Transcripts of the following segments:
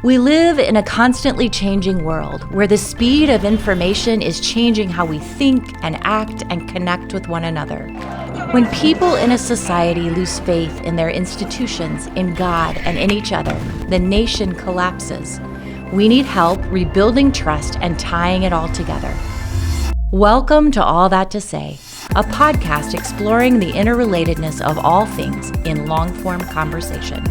We live in a constantly changing world where the speed of information is changing how we think and act and connect with one another. When people in a society lose faith in their institutions, in God, and in each other, the nation collapses. We need help rebuilding trust and tying it all together. Welcome to All That to Say, a podcast exploring the interrelatedness of all things in long-form conversation.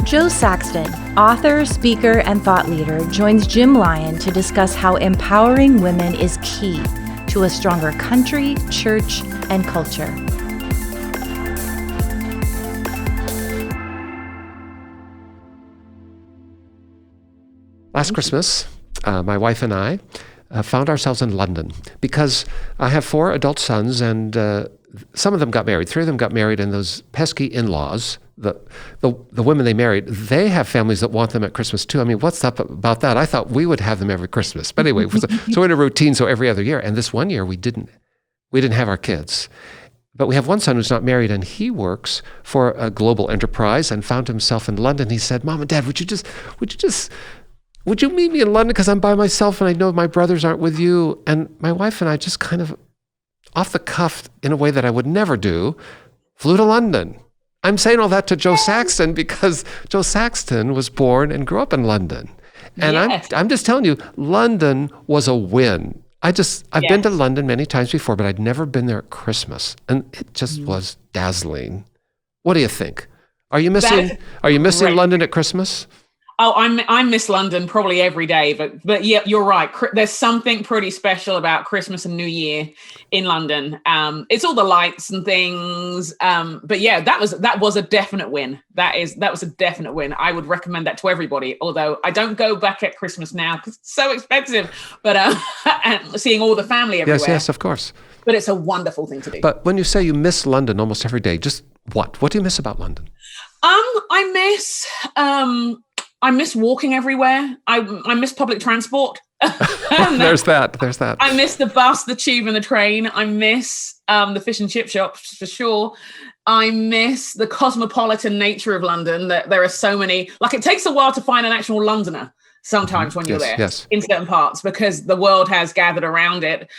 Jo Saxton, author, speaker, and thought leader, joins Jim Lyon to discuss how empowering women is key to a stronger country, church, and culture. Last Christmas, my wife and I found ourselves in London because I have 4 adult sons, and some of them got married. 3 of them got married, and those pesky in-laws, the women they married, they have families that want them at Christmas too. I mean, what's up about that? I thought we would have them every Christmas. But anyway, so we're in a routine, so every other year. And this one year we didn't have our kids. But we have one son who's not married, and he works for a global enterprise and found himself in London. He said, "Mom and Dad, would you meet me in London? Because I'm by myself and I know my brothers aren't with you." And my wife and I just kind of off the cuff, in a way that I would never do, flew to London. I'm saying all that to Jo Saxton because Jo Saxton was born and grew up in London. And yes. I'm just telling you, London was a win. I've been to London many times before, but I'd never been there at Christmas. And it just was dazzling. What do you think? Are you missing London at Christmas? Oh, I miss London probably every day, but yeah, you're right. There's something pretty special about Christmas and New Year in London. It's all the lights and things. But yeah, that was a definite win. That was a definite win. I would recommend that to everybody. Although I don't go back at Christmas now because it's so expensive. But and seeing all the family everywhere. Yes, of course. But it's a wonderful thing to do. But when you say you miss London almost every day, just what do you miss about London? I miss walking everywhere. I miss public transport. There's that. I miss the bus, the tube, and the train. I miss the fish and chip shops for sure. I miss the cosmopolitan nature of London. That there are so many. Like, it takes a while to find an actual Londoner sometimes when you're there in certain parts because the world has gathered around it.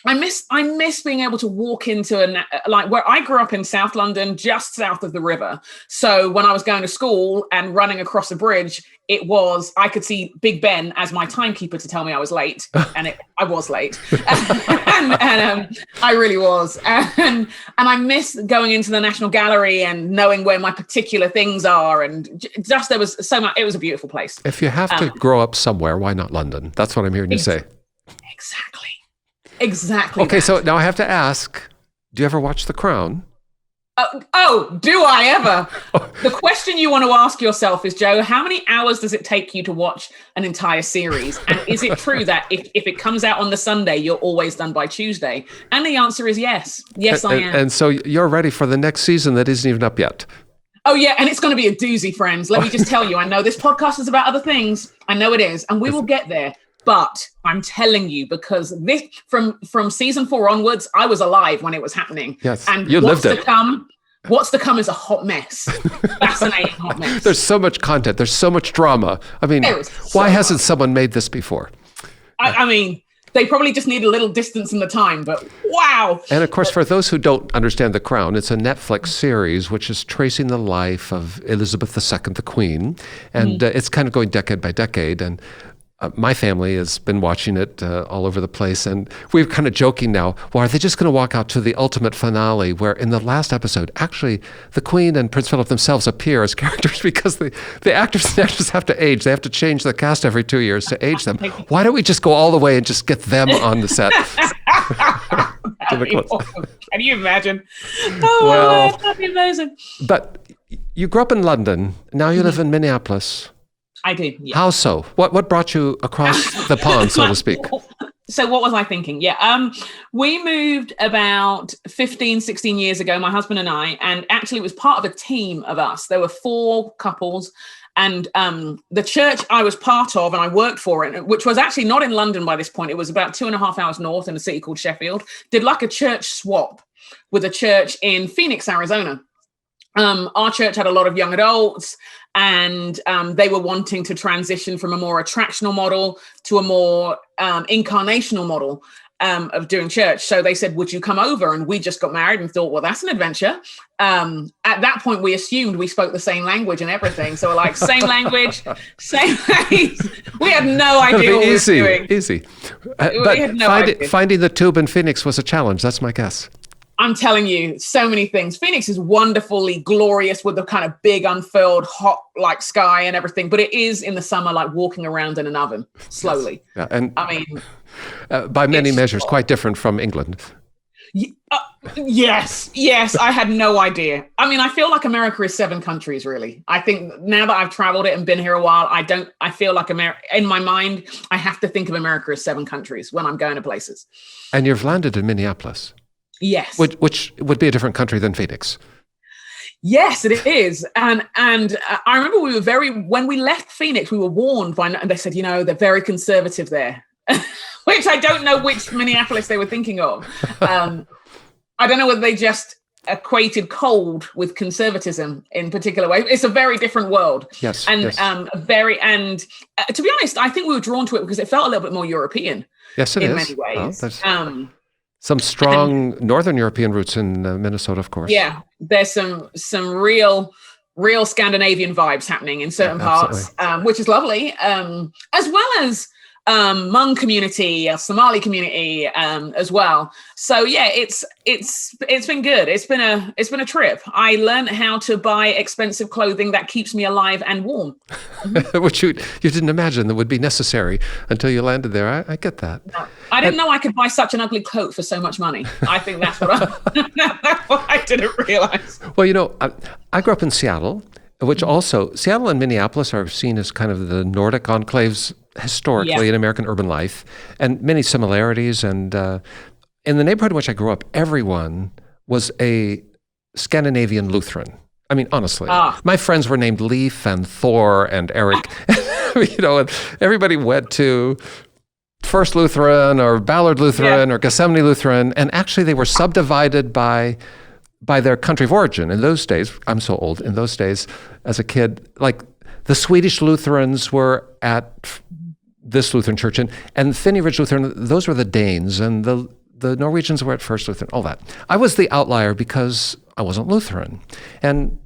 I miss being able to walk into like where I grew up in South London, just south of the river. So when I was going to school and running across a bridge, I could see Big Ben as my timekeeper to tell me I was late, and I was late, and I really was. And I miss going into the National Gallery and knowing where my particular things are, and just there was so much. It was a beautiful place. If you have to grow up somewhere, why not London? That's what I'm hearing you say. Exactly. Okay, so now I have to ask, do you ever watch The Crown? Do I ever? The question you want to ask yourself is, Jo, how many hours does it take you to watch an entire series? And is it true that if it comes out on the Sunday, you're always done by Tuesday? And the answer is yes. Yes, I am. And so you're ready for the next season that isn't even up yet. Oh, yeah. And it's going to be a doozy, friends. Let me just tell you, I know this podcast is about other things. I know it is. And we will get there. But I'm telling you, because this from season 4 onwards, I was alive when it was happening. Yes, and you lived it. What's to come is a hot mess. Fascinating hot mess. There's so much content. There's so much drama. I mean, why hasn't someone made this before? I mean, they probably just need a little distance in the time, but wow. And of course, for those who don't understand The Crown, it's a Netflix series which is tracing the life of Elizabeth II, the Queen. And it's kind of going decade by decade. And my family has been watching it all over the place, and we're kind of joking now, well, are they just going to walk out to the ultimate finale where in the last episode, actually, the Queen and Prince Philip themselves appear as characters because the actors and actresses have to age. They have to change the cast every 2 years to age them. Why don't we just go all the way and just get them on the set? Can you imagine? Oh, that'd be amazing. But you grew up in London. Now you live in Minneapolis. I do. Yeah. How so? What brought you across the pond, so to speak? So what was I thinking? Yeah. We moved about 15, 16 years ago, my husband and I, and actually it was part of a team of us. There were 4 couples, and the church I was part of and I worked for it, which was actually not in London by this point. It was about 2.5 hours north in a city called Sheffield, did like a church swap with a church in Phoenix, Arizona. our church had a lot of young adults, and they were wanting to transition from a more attractional model to a more incarnational model of doing church. So they said, would you come over? And we just got married and thought, well, that's an adventure. At that point, we assumed we spoke the same language and everything. So we're like, same language, same place. We had no idea what we were doing. Easy. But finding the tube in Phoenix was a challenge. That's my guess. I'm telling you, so many things. Phoenix is wonderfully glorious with the kind of big, unfurled, hot, like sky and everything. But it is in the summer, like walking around in an oven slowly. Yes. Yeah, and I mean, by many measures, quite different from England. Yes. I had no idea. I mean, I feel like America is 7 countries, really. I think now that I've traveled it and been here a while, I feel like in my mind, I have to think of America as 7 countries when I'm going to places. And you've landed in Minneapolis. Yes. Which would be a different country than Phoenix. Yes, it is. And I remember when we left Phoenix, we were warned and they said, they're very conservative there, which I don't know which Minneapolis they were thinking of. I don't know whether they just equated cold with conservatism in particular way. It's a very different world. Yes. And yes. To be honest, I think we were drawn to it because it felt a little bit more European. Yes, it is. In many ways. Well, some strong Northern European roots in Minnesota, of course. Yeah, there's some real Scandinavian vibes happening in certain parts, which is lovely, as well as Hmong community, Somali community as well. So yeah, it's been good. It's been a trip. I learned how to buy expensive clothing that keeps me alive and warm, which you didn't imagine that would be necessary until you landed there. I get that. No, I didn't know I could buy such an ugly coat for so much money. I think that's what I didn't realize. Well, I grew up in Seattle, which also Seattle and Minneapolis are seen as kind of the Nordic enclaves historically in American urban life, and many similarities. And in the neighborhood in which I grew up, everyone was a Scandinavian Lutheran. I mean, honestly, my friends were named Leif and Thor and Eric, and everybody went to First Lutheran or Ballard Lutheran or Gethsemane Lutheran, and actually they were subdivided by their country of origin. In those days, I'm so old, in those days, as a kid, like the Swedish Lutherans were at this Lutheran church, and Finney Ridge Lutheran, those were the Danes, and the Norwegians were at First Lutheran, all that. I was the outlier because I wasn't Lutheran. And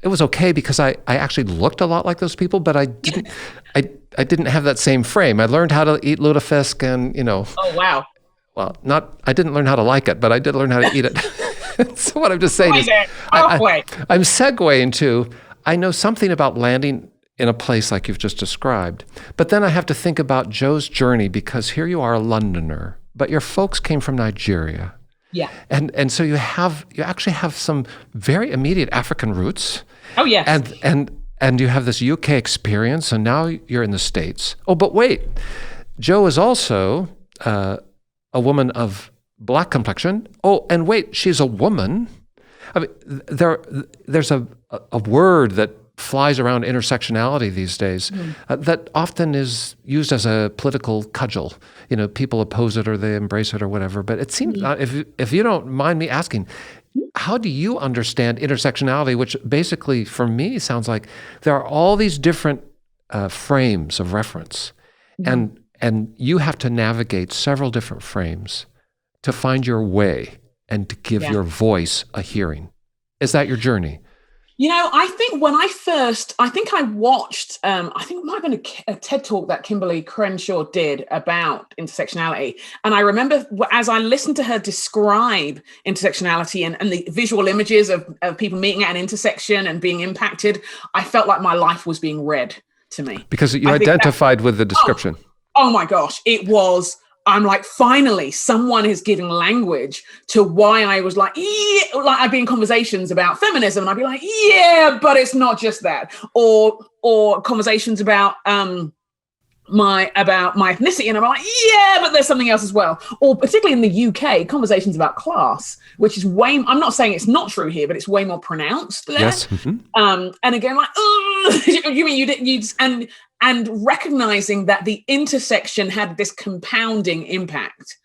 it was okay because I actually looked a lot like those people, but I didn't have that same frame. I learned how to eat lutefisk and, Oh, wow. Well, I didn't learn how to like it, but I did learn how to eat it. So what I'm just saying is, I'm segueing to, I know something about landing in a place like you've just described, but then I have to think about Jo's journey, because here you are, a Londoner, but your folks came from Nigeria. Yeah. And so you actually have some very immediate African roots. Oh, yes. And you have this UK experience, and now you're in the States. Oh, but wait, Jo is also a woman of Black complexion. Oh, and wait, she's a woman. I mean, there's a word that flies around intersectionality these days that often is used as a political cudgel. People oppose it or they embrace it or whatever. But it seems, if you don't mind me asking, how do you understand intersectionality, which basically for me sounds like there are all these different frames of reference, and you have to navigate several different frames to find your way and to give your voice a hearing. Is that your journey? I think when I watched, I think it might have been a TED talk that Kimberly Crenshaw did about intersectionality. And I remember as I listened to her describe intersectionality and the visual images of people meeting at an intersection and being impacted, I felt like my life was being read to me. Because you identified with the description. Oh my gosh, it was. I'm like, finally, someone is giving language to why I was like, I'd be in conversations about feminism, and I'd be like, yeah, but it's not just that, or conversations about my ethnicity, and I'm like, yeah, but there's something else as well. Or particularly in the UK, conversations about class, which is I'm not saying it's not true here, but it's way more pronounced there. Yes. Mm-hmm. And again, like, you mean you and recognizing that the intersection had this compounding impact.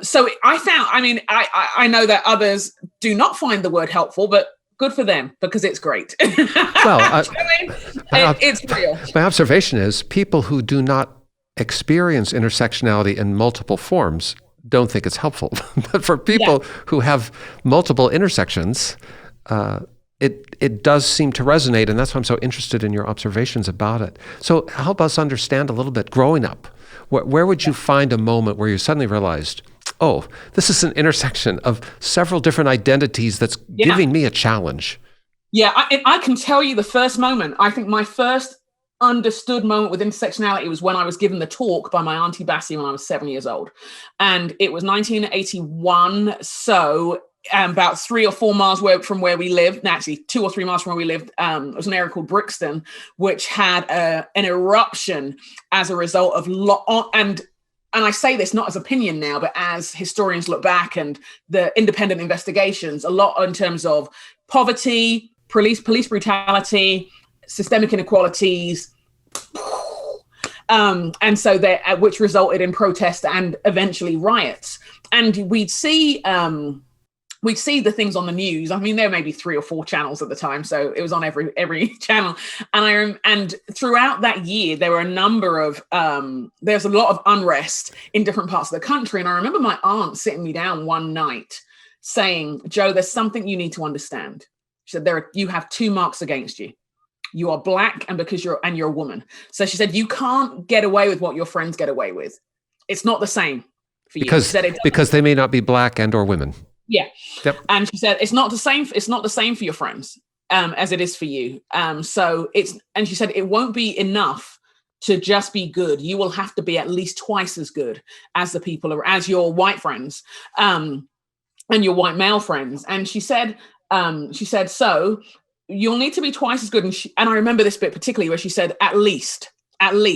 So I know that others do not find the word helpful, but good for them, because it's great. Well, it's real. My observation is people who do not experience intersectionality in multiple forms don't think it's helpful. But for people who have multiple intersections, it does seem to resonate, and that's why I'm so interested in your observations about it. So help us understand a little bit, growing up, where would you find a moment where you suddenly realized, oh, this is an intersection of several different identities that's giving me a challenge? Yeah, I can tell you the first moment. I think my first understood moment with intersectionality was when I was given the talk by my Auntie Bassie when I was 7 years old. And it was 1981. So about 3 or 4 miles from where we lived, actually 2 or 3 miles from where we lived, it was an area called Brixton, which had an eruption as a result of and I say this not as opinion now, but as historians look back and the independent investigations, a lot in terms of poverty, police brutality, systemic inequalities, and so which resulted in protests and eventually riots. And we'd see the things on the news. I mean, there may be 3 or 4 channels at the time, so it was on every channel. And throughout that year, there were a number of there's a lot of unrest in different parts of the country. And I remember my aunt sitting me down one night saying, "Jo, there's something you need to understand." She said, you have 2 marks against you. You are Black, and you're a woman. So she said, you can't get away with what your friends get away with. It's not the same for you. Because they may not be Black and or women. Yeah. Yep. And she said, it's not the same for your friends as it is for you. And she said, it won't be enough to just be good. You will have to be at least twice as good as as your white friends and your white male friends. And she said, so you'll need to be twice as good. And I remember this bit particularly where she said, at least,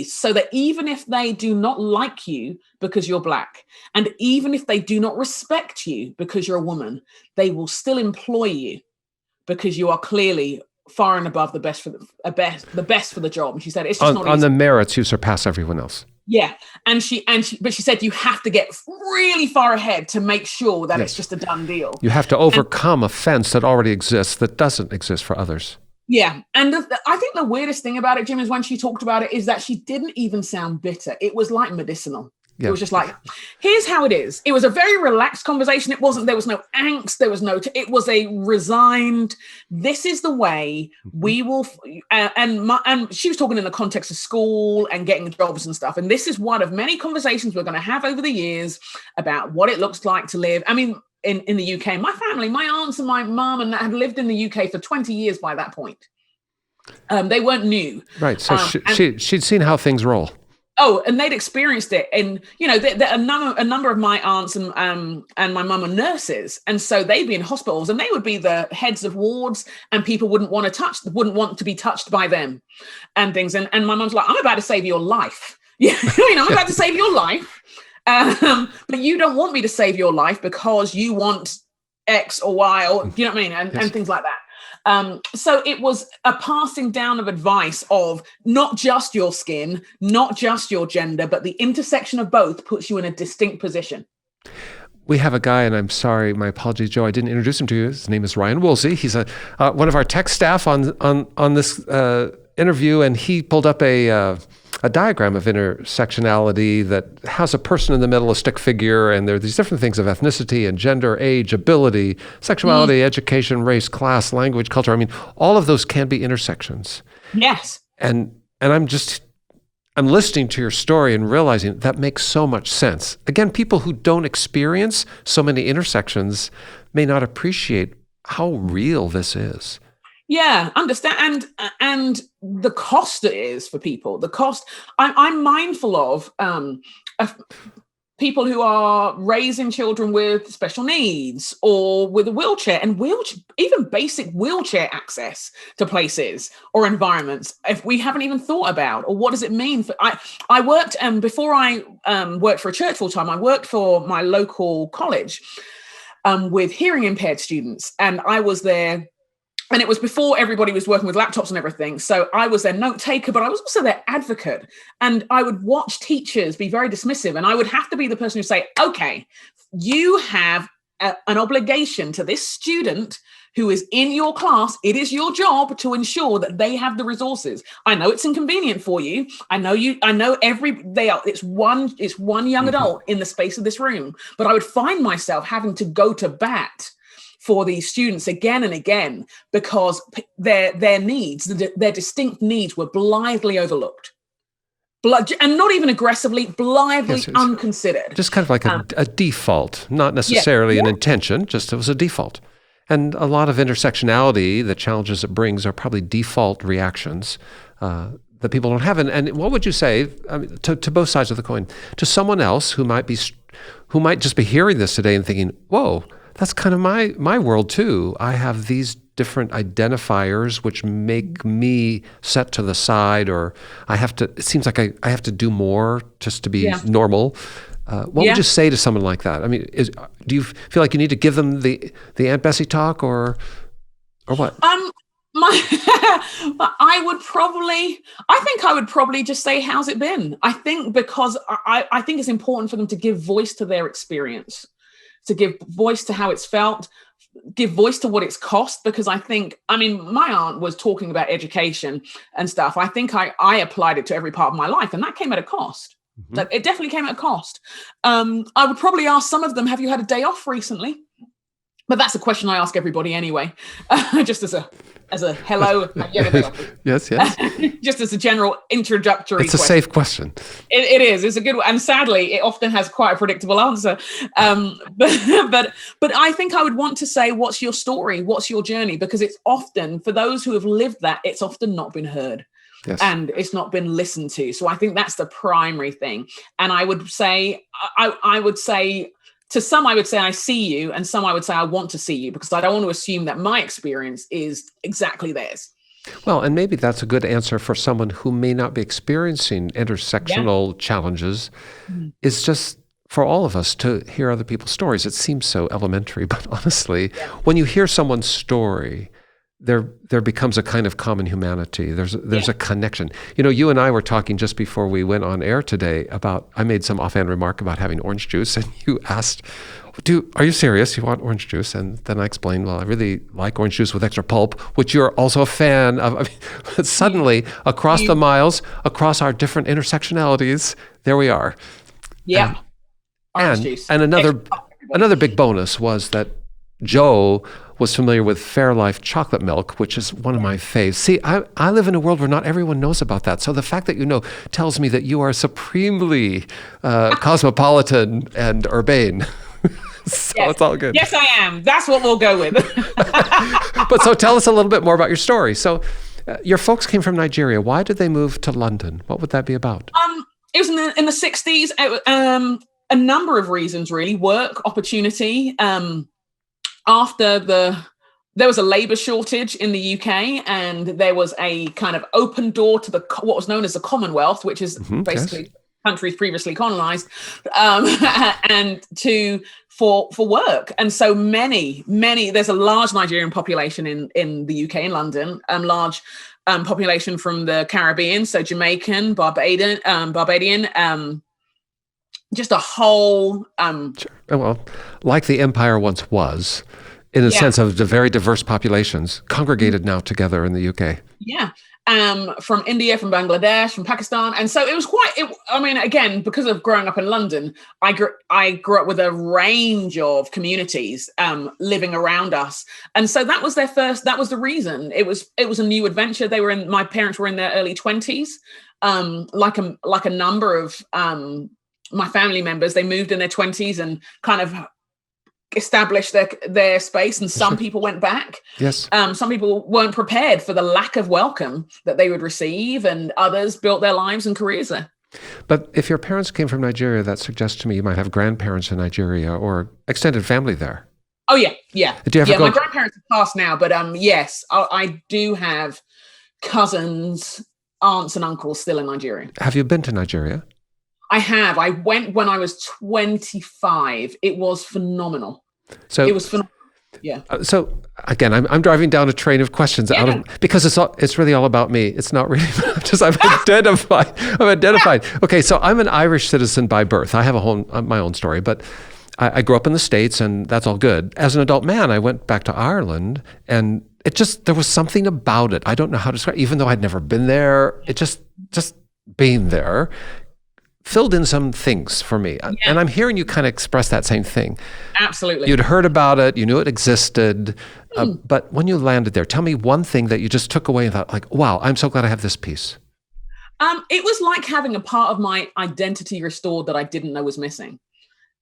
so that even if they do not like you because you're Black, and even if they do not respect you because you're a woman, they will still employ you because you are clearly far and above the best for the job. And she said, it's just not easy. On the merits, you surpass everyone else. Yeah. But she said, you have to get really far ahead to make sure that it's just a done deal. You have to overcome a fence that already exists that doesn't exist for others. Yeah. And I think the weirdest thing about it, Jim, is when she talked about it, is that she didn't even sound bitter. It was like medicinal. Yeah. It was just like, here's how it is. It was a very relaxed conversation. There was no angst. It was a resigned, this is the way we will, and she was talking in the context of school and getting jobs and stuff. And this is one of many conversations we're going to have over the years about what it looks like to live. I mean, in the UK, my family, my aunts and my mum and that had lived in the UK for 20 years by that point. They weren't new. Right. So she'd seen how things roll. Oh, and they'd experienced it. And, a number of my aunts and my mum are nurses. And so they'd be in hospitals and they would be the heads of wards, and people wouldn't want to be touched by them and things. And my mum's like, I'm about to save your life. Yeah, I'm about to save your life. But you don't want me to save your life because you want X or Y, or you know what I mean? And things like that. So it was a passing down of advice of not just your skin, not just your gender, but the intersection of both puts you in a distinct position. We have a guy, and I'm sorry, my apologies, Jo, I didn't introduce him to you. His name is Ryan Woolsey. He's one of our tech staff on this interview, and he pulled up a diagram of intersectionality that has a person in the middle, a stick figure, and there are these different things of ethnicity and gender, age, ability, sexuality, education, race, class, language, culture. I mean, all of those can be intersections. Yes. And I'm listening to your story and realizing that makes so much sense. Again, people who don't experience so many intersections may not appreciate how real this is. Yeah, understand. And the cost it is for people, the cost. I'm mindful of people who are raising children with special needs or with a wheelchair, and even basic wheelchair access to places or environments, if we haven't even thought about, or what does it mean for, I worked, before I worked for a church full time, I worked for my local college with hearing impaired students, and I was there. And it was before everybody was working with laptops and everything. So I was their note taker, but I was also their advocate. And I would watch teachers be very dismissive. And I would have to be the person who say, okay, you have an obligation to this student who is in your class, it is your job to ensure that they have the resources. I know it's inconvenient for you. I know it's one young adult in the space of this room, but I would find myself having to go to bat for these students again and again because their needs, their distinct needs were blithely overlooked. And not even aggressively, blithely unconsidered. Just kind of like a default, not necessarily an intention, just it was a default. And a lot of intersectionality, the challenges it brings are probably default reactions that people don't have. And what would you say, to both sides of the coin, to someone else who might just be hearing this today and thinking, whoa, that's kind of my world too. I have these different identifiers which make me set to the side, or it seems like I have to do more just to be normal. What would you say to someone like that? I mean, do you feel like you need to give them the Aunt Bessie talk or what? I think I would probably just say, how's it been? I think because I think it's important for them to give voice to their experience, to give voice to how it's felt, give voice to what it's cost, because my aunt was talking about education and stuff. I think I applied it to every part of my life, and that came at a cost. Mm-hmm. Like, it definitely came at a cost. I would probably ask some of them, have you had a day off recently? But that's a question I ask everybody anyway, just as a hello. Have you had a day off? Yes. Just as a general introductory It's a safe question. It is. It's a good one. And sadly, it often has quite a predictable answer. But I think I would want to say, what's your story? What's your journey? Because it's often, for those who have lived that, it's often not been heard. Yes. And it's not been listened to. So I think that's the primary thing. And I would say, to some, I would say I see you, and some I would say I want to see you, because I don't want to assume that my experience is exactly theirs. Well, and maybe that's a good answer for someone who may not be experiencing intersectional challenges, is just for all of us to hear other people's stories. It seems so elementary, but honestly, when you hear someone's story, there becomes a kind of common humanity. There's a connection. You and I were talking just before we went on air today about, I made some offhand remark about having orange juice, and you asked, are you serious? You want orange juice? And then I explained, well, I really like orange juice with extra pulp, which you're also a fan of. I mean, suddenly, across the miles, across our different intersectionalities, there we are. Yeah. And another big bonus was that Jo was familiar with Fairlife chocolate milk, which is one of my faves. See, I live in a world where not everyone knows about that. So the fact that you know tells me that you are supremely cosmopolitan and urbane. So it's all good. Yes, I am. That's what we'll go with. But so tell us a little bit more about your story. So your folks came from Nigeria. Why did they move to London? What would that be about? It was in the 60s. A number of reasons, really. Work, opportunity. There was a labour shortage in the UK, and there was a kind of open door to what was known as the Commonwealth, which is basically countries previously colonised, and for work. And so many, there's a large Nigerian population in the UK, in London, large population from the Caribbean, so Jamaican, Barbadian, just a whole... Well, like the empire once was, in a sense of the very diverse populations congregated now together in the UK. Yeah. From India, from Bangladesh, from Pakistan. And so it was again, because of growing up in London, I grew up with a range of communities living around us. And so that was that was the reason. It was a new adventure. My parents were in their early 20s. Like a number of my family members, they moved in their 20s and kind of established their space, and some people went back. Yes. Some people weren't prepared for the lack of welcome that they would receive, and others built their lives and careers there. But if your parents came from Nigeria, that suggests to me you might have grandparents in Nigeria or extended family there. Oh, yeah. Do you ever my grandparents have passed now, but yes, I do have cousins, aunts and uncles still in Nigeria. Have you been to Nigeria? I have. I went when I was 25. It was phenomenal. So it was phenomenal. Yeah. So again, I'm driving down a train of questions because it's really all about me. It's not really just I've identified. Okay, so I'm an Irish citizen by birth. I have my own story, but I grew up in the States, and that's all good. As an adult man, I went back to Ireland, and there was something about it. I don't know how to describe it, even though I'd never been there. It just being there filled in some things for me. Yeah. And I'm hearing you kind of express that same thing. Absolutely. You'd heard about it, you knew it existed, but when you landed there, tell me one thing that you just took away and thought, like, wow, I'm so glad I have this piece. It was like having a part of my identity restored that I didn't know was missing.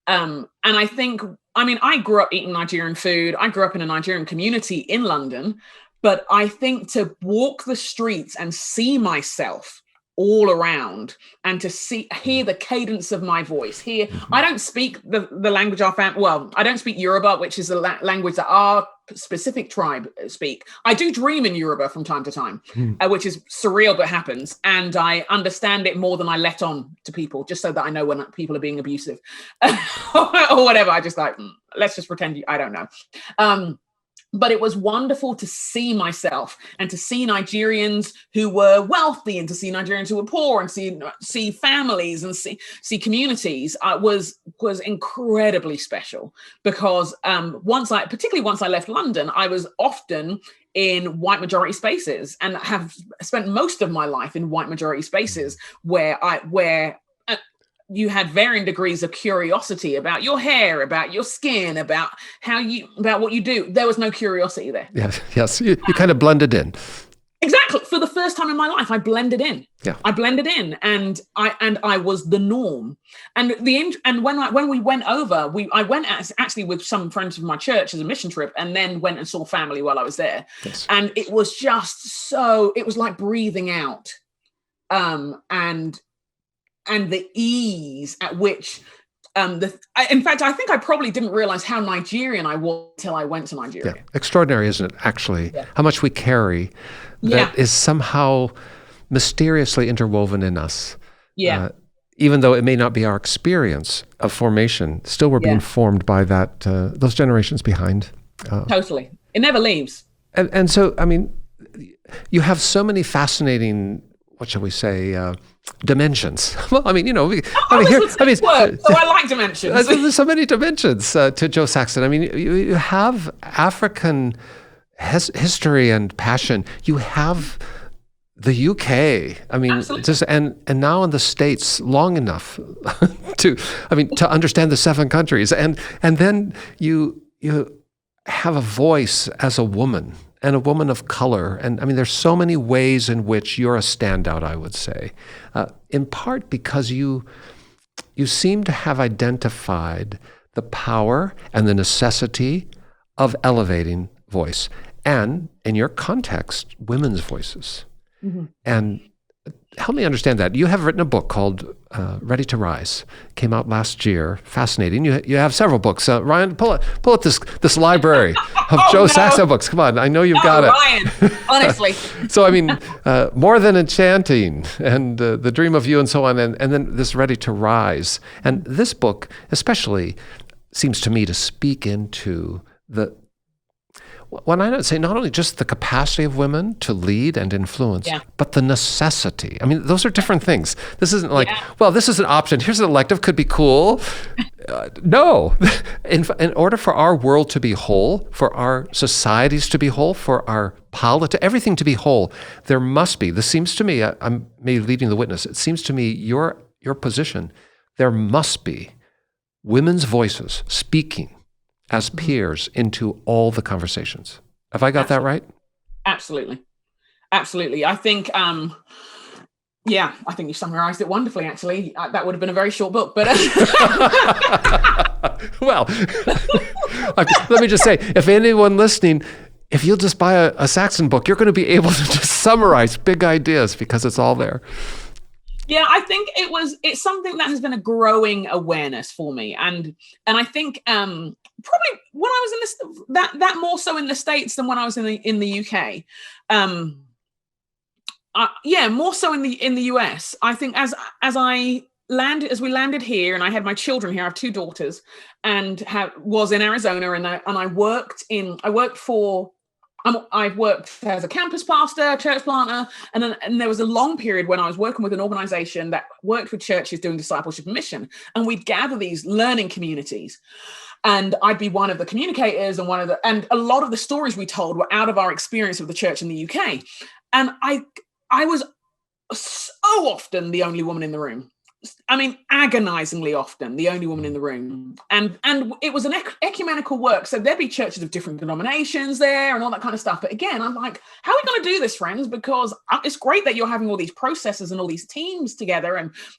And I think, I grew up eating Nigerian food. I grew up in a Nigerian community in London, but I think to walk the streets and see myself all around and to hear the cadence of my voice. I don't speak the language I don't speak Yoruba, which is the language that our specific tribe speak. I do dream in Yoruba from time to time, which is surreal but happens, and I understand it more than I let on to people, just so that I know when people are being abusive or whatever. I just like, let's just pretend I don't know. But it was wonderful to see myself and to see Nigerians who were wealthy and to see Nigerians who were poor and see families and see communities was incredibly special, because particularly once I left London, I was often in white majority spaces and have spent most of my life in white majority spaces where you had varying degrees of curiosity about your hair, about your skin, about what you do. There was no curiosity there. Yes. You kind of blended in. Exactly. For the first time in my life, I blended in. Yeah. I blended in, and I was the norm. And when we went over, I went actually with some friends from my church as a mission trip, and then went and saw family while I was there. Yes. And it was just it was like breathing out, and the ease at which in fact, I think I probably didn't realize how Nigerian I was until I went to Nigeria. Yeah. Extraordinary, isn't it, actually? Yeah. How much we carry that is somehow mysteriously interwoven in us. Yeah. Even though it may not be our experience of formation, still we're being formed by that those generations behind. Totally. It never leaves. And so, you have so many fascinating, what shall we say, dimensions. Well, so I like dimensions. There's so many dimensions to Jo Saxton. You have African history and passion. You have the UK. Absolutely. And now in the States long enough to understand the 7 countries, and then you have a voice as a woman. And a woman of color. And there's so many ways in which you're a standout, I would say, in part because you seem to have identified the power and the necessity of elevating voice, and in your context, women's voices. Mm-hmm. And help me understand that. You have written a book called Ready to Rise. Came out last year. Fascinating. You have several books. Ryan, pull up this library of Jo Saxton books. Come on, I know you've got it. Ryan, honestly. So More Than Enchanting, and The Dream of You, and so on, and then this Ready to Rise. And this book especially seems to me to speak into when I say not only just the capacity of women to lead and influence, but the necessity. Those are different things. This isn't like, well, this is an option. Here's an elective, could be cool. No. In order for our world to be whole, for our societies to be whole, for our everything to be whole, there must be, this seems to me, I'm maybe leading the witness, it seems to me your position, there must be women's voices speaking as peers into all the conversations. Have I got that right? Absolutely. I think, I think you summarized it wonderfully, actually. That would have been a very short book, but... Well, let me just say, if anyone listening, if you'll just buy a Saxton book, you're going to be able to just summarize big ideas because it's all there. Yeah, I think it's something that has been a growing awareness for me. And I think probably when I was in that more so in the States than when I was in the UK. More so in the US. I think as we landed here, and I had my children here, I have 2 daughters, and was in Arizona, and I worked for I've worked as a campus pastor, church planter, and there was a long period when I was working with an organization that worked with churches doing discipleship and mission, and we'd gather these learning communities, and I'd be one of the communicators, and a lot of the stories we told were out of our experience of the church in the UK, and I was so often the only woman in the room. I mean, agonizingly often the only woman in the room. And it was an ecumenical work. So there'd be churches of different denominations there and all that kind of stuff. But again, I'm like, how are we going to do this, friends? Because it's great that you're having all these processes and all these teams together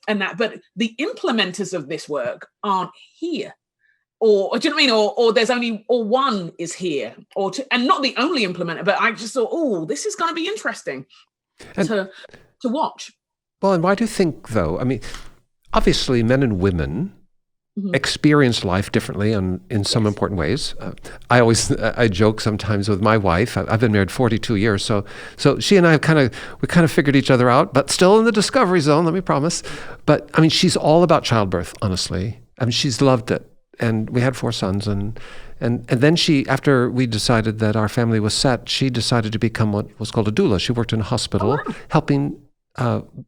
and that, but the implementers of this work aren't here. Or do you know what I mean? Or there's only, or one is here, and not the only implementer, but I just thought, oh, this is going to be interesting to watch. Well, and why do you think, though? I mean, obviously, men and women experience life differently in some important ways. I joke sometimes with my wife. I've been married 42 years, so she and I kind of figured each other out, but still in the discovery zone. Let me promise. But I mean, she's all about childbirth. Honestly, I mean, she's loved it, and we had 4 sons, and then she, after we decided that our family was set, she decided to become what was called a doula. She worked in a hospital, helping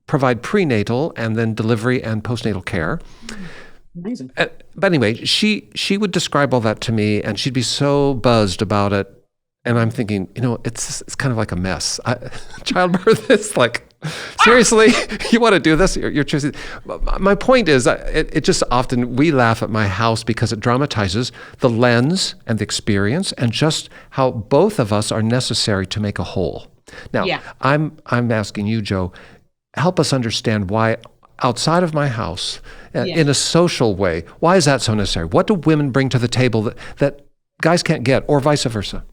provide prenatal and then delivery and postnatal care. Amazing. But anyway, she would describe all that to me, and she'd be so buzzed about it. And I'm thinking, it's kind of like a mess. Childbirth is like, seriously, you want to do this? You're choosing. My point is, it just often, we laugh at my house because it dramatizes the lens and the experience and just how both of us are necessary to make a whole. Now, I'm asking you, Jo, help us understand why outside of my house, in a social way, why is that so necessary? What do women bring to the table that guys can't get, or vice versa?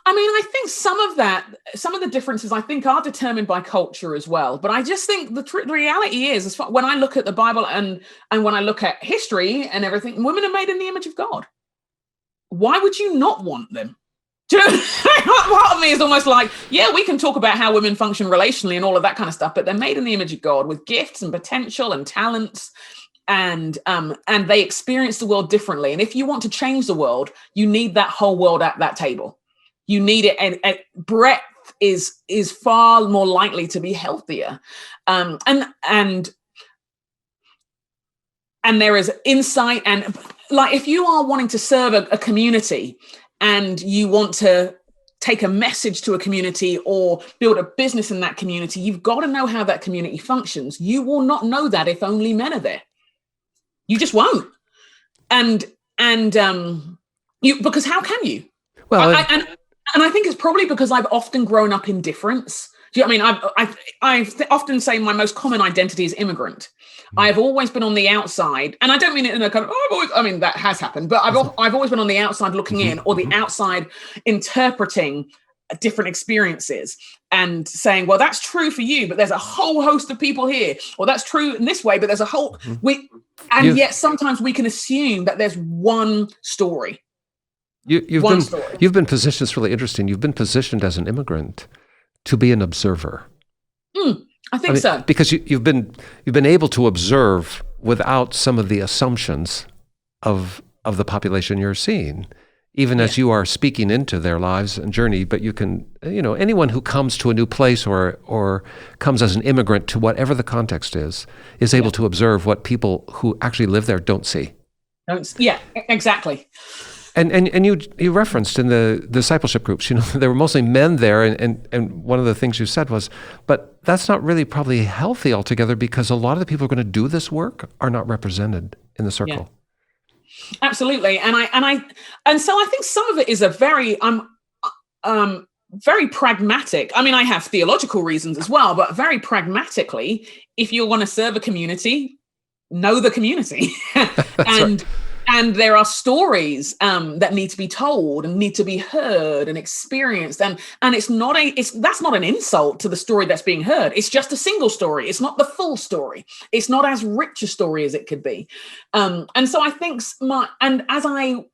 I mean, I think some of the differences, I think, are determined by culture as well. But I just think the reality is, when I look at the Bible and when I look at history and everything, women are made in the image of God. Why would you not want them? Part of me is almost like, we can talk about how women function relationally and all of that kind of stuff, but they're made in the image of God with gifts and potential and talents, and they experience the world differently. And if you want to change the world, you need that whole world at that table. You need it, and breadth is far more likely to be healthier, and there is insight, and like if you are wanting to serve a community and you want to take a message to a community or build a business in that community, you've got to know how that community functions. You will not know that if only men are there. You just won't. And because how can you? Well, and I think it's probably because I've often grown up in difference. Do you know what I mean? I often say my most common identity is immigrant. I've always been on the outside, and I don't mean it in a kind of, that has happened, but I've always been on the outside looking in, or the outside interpreting different experiences and saying, well, that's true for you, but there's a whole host of people here, or that's true in this way, but there's a whole, yet sometimes we can assume that there's one story. You've been positioned, it's really interesting. You've been positioned as an immigrant to be an observer. I think so. Because you've been able to observe without some of the assumptions of the population you're seeing, even as you are speaking into their lives and journey. But you can, anyone who comes to a new place or comes as an immigrant to whatever the context is able to observe what people who actually live there don't see. Yeah, exactly. And you referenced in the discipleship groups, there were mostly men there, and one of the things you said was, but that's not really probably healthy altogether, because a lot of the people who are going to do this work are not represented in the circle. Yeah. Absolutely, and so I think some of it is a very very pragmatic. I mean, I have theological reasons as well, but very pragmatically, if you want to serve a community, know the community, and. Right. And there are stories that need to be told and need to be heard and experienced. And that's not an insult to the story that's being heard. It's just a single story. It's not the full story. It's not as rich a story as it could be. And so I think as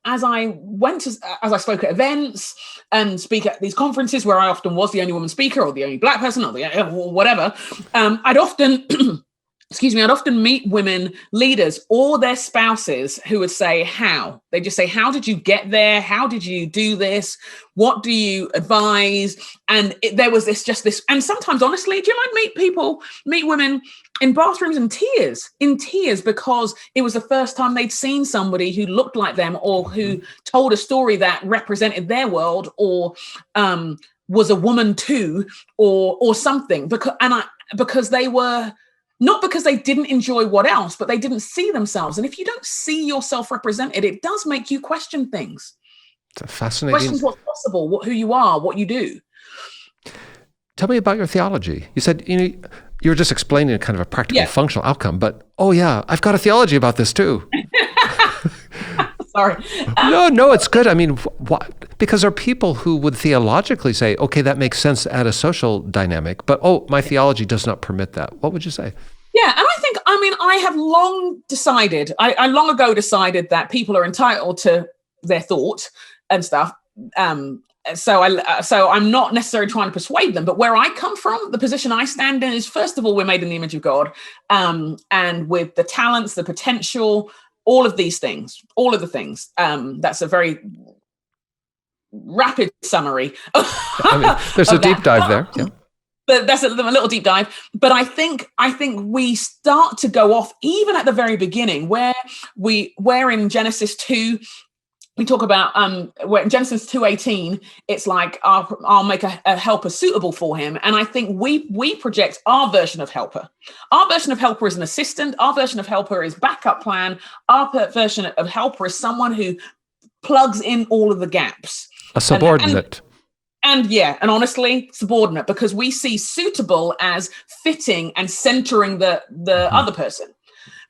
I spoke at events and speak at these conferences where I often was the only woman speaker or the only Black person or whatever, I'd often I'd often meet women leaders or their spouses who would say, how? They just say, how did you get there? How did you do this? What do you advise? And there was this, and sometimes, honestly, do you meet women in bathrooms in tears, because it was the first time they'd seen somebody who looked like them or who told a story that represented their world, or was a woman too, or something, because they were, not because they didn't enjoy what else, but they didn't see themselves. And if you don't see yourself represented, it does make you question things. It's a fascinating. Questions what's possible, who you are, what you do. Tell me about your theology. You said, you were just explaining a kind of a practical, functional outcome, but I've got a theology about this too. Sorry. No, it's good. I mean, because there are people who would theologically say, okay, that makes sense at a social dynamic, but my theology does not permit that. What would you say? Yeah, and I have long decided, I long ago decided that people are entitled to their thought and stuff. So I'm not necessarily trying to persuade them, but where I come from, the position I stand in is, first of all, we're made in the image of God, and with the talents, the potential, all of the things. That's a very rapid summary. There's a deep dive there. Yeah. But that's a little deep dive. But I think we start to go off even at the very beginning, where in Genesis 2, we talk about where in Genesis 2:18, it's like I'll make a helper suitable for him. And I think we project our version of helper. Our version of helper is an assistant. Our version of helper is backup plan. Our version of helper is someone who plugs in all of the gaps. A subordinate. And honestly, subordinate, because we see suitable as fitting and centering the other person.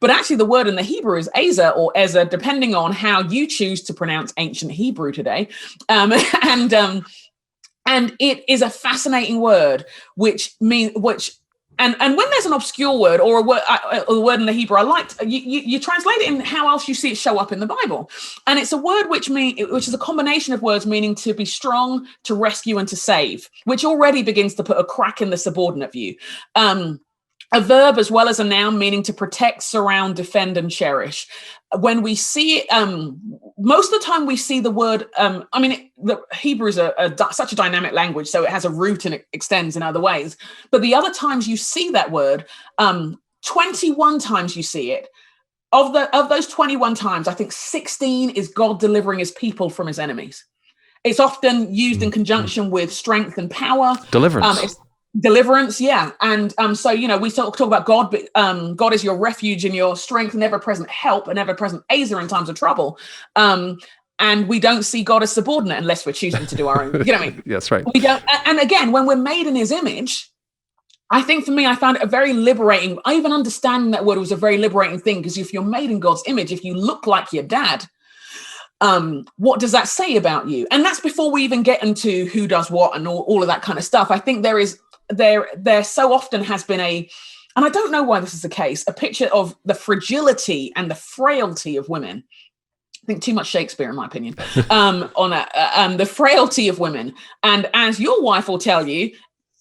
But actually, the word in the Hebrew is Ezer or Ezer, depending on how you choose to pronounce ancient Hebrew today. And it is a fascinating word, and when there's an obscure word or a word in the Hebrew, I like you translate it in how else you see it show up in the Bible, and it's a word which is a combination of words meaning to be strong, to rescue, and to save, which already begins to put a crack in the subordinate view. A verb as well as a noun meaning to protect, surround, defend, and cherish. When we see it, most of the time we see the word, the Hebrew is such a dynamic language, so it has a root and it extends in other ways. But the other times you see that word, 21 times you see it. Of those 21 times, I think 16 is God delivering his people from his enemies. It's often used in conjunction with strength and power. Deliverance, yeah. And so, we talk about God, but God is your refuge and your strength and ever-present help and ever-present Ezer in times of trouble. And we don't see God as subordinate unless we're choosing to do our own, you know what I mean? That's right. We don't, and again, when we're made in his image, I think for me, I found it a very liberating, even understanding that word was a very liberating thing, because if you're made in God's image, if you look like your dad, what does that say about you? And that's before we even get into who does what and all of that kind of stuff. I think there so often has been and I don't know why this is the case, a picture of the fragility and the frailty of women. I think too much Shakespeare, in my opinion, on the frailty of women. And as your wife will tell you,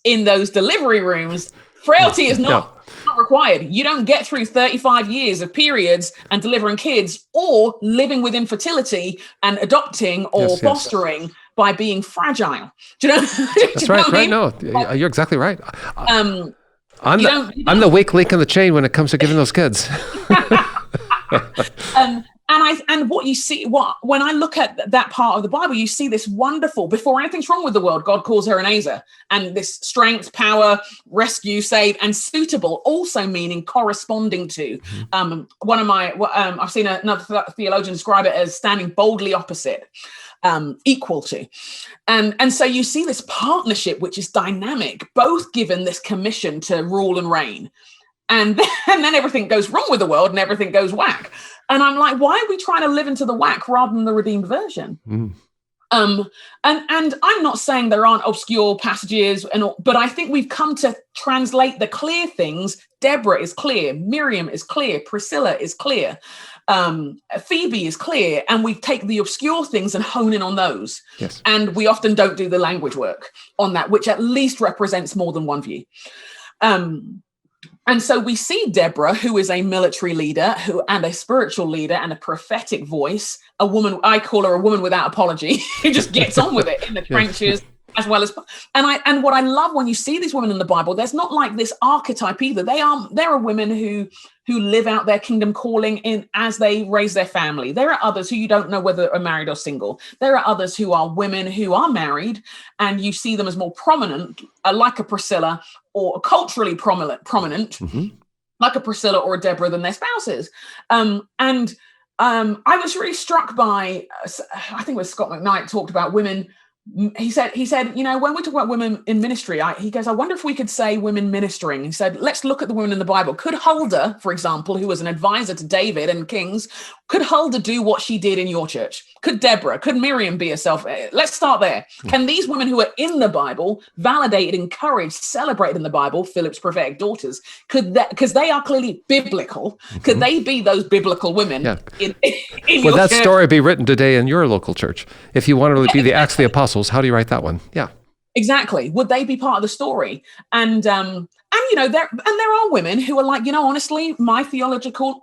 in those delivery rooms, frailty is not required. You don't get through 35 years of periods and delivering kids or living with infertility and adopting or fostering by being fragile. Do you know? That's right. Right. No, you're exactly right. I'm the weak link in the chain when it comes to giving those kids. And what you see, when I look at that part of the Bible, you see this wonderful, before anything's wrong with the world, God calls her an Ezer, and this strength, power, rescue, save, and suitable, also meaning corresponding to. I've seen another theologian describe it as standing boldly opposite. Equal to. And so you see this partnership, which is dynamic, both given this commission to rule and reign. And then everything goes wrong with the world and everything goes whack. And I'm like, why are we trying to live into the whack rather than the redeemed version? And I'm not saying there aren't obscure passages, but I think we've come to translate the clear things. Deborah is clear. Miriam is clear. Priscilla is clear. Phoebe is clear, and we take the obscure things and hone in on those. Yes. And we often don't do the language work on that, which at least represents more than one view. And so we see Deborah, who is a military leader and a spiritual leader and a prophetic voice, a woman, I call her a woman without apology, who just gets on with it in the trenches, as well as, and what I love when you see these women in the Bible, there's not like this archetype either. There are women who live out their kingdom calling in as they raise their family. There are others who you don't know whether are married or single. There are others who are women who are married, and you see them as more prominent, like a Priscilla, or culturally prominent, like a Priscilla or a Deborah, than their spouses. I was really struck by, I think it was Scott McKnight talked about women. He said, you know, when we talk about women in ministry, he goes, I wonder if we could say women ministering. He said, let's look at the women in the Bible. Could Huldah, for example, who was an advisor to David and Kings, could Huldah do what she did in your church? Could Deborah, could Miriam be herself? Let's start there. Can these women who are in the Bible, validated, encouraged, celebrated in the Bible, Philip's prophetic daughters, could that, because they are clearly biblical, could they be those biblical women in Would that church? Story be written today in your local church? If you wanted to be the Acts of the Apostles, how do you write that one? Yeah. Exactly. Would they be part of the story? And you know, there are women who are like, you know, honestly, my theological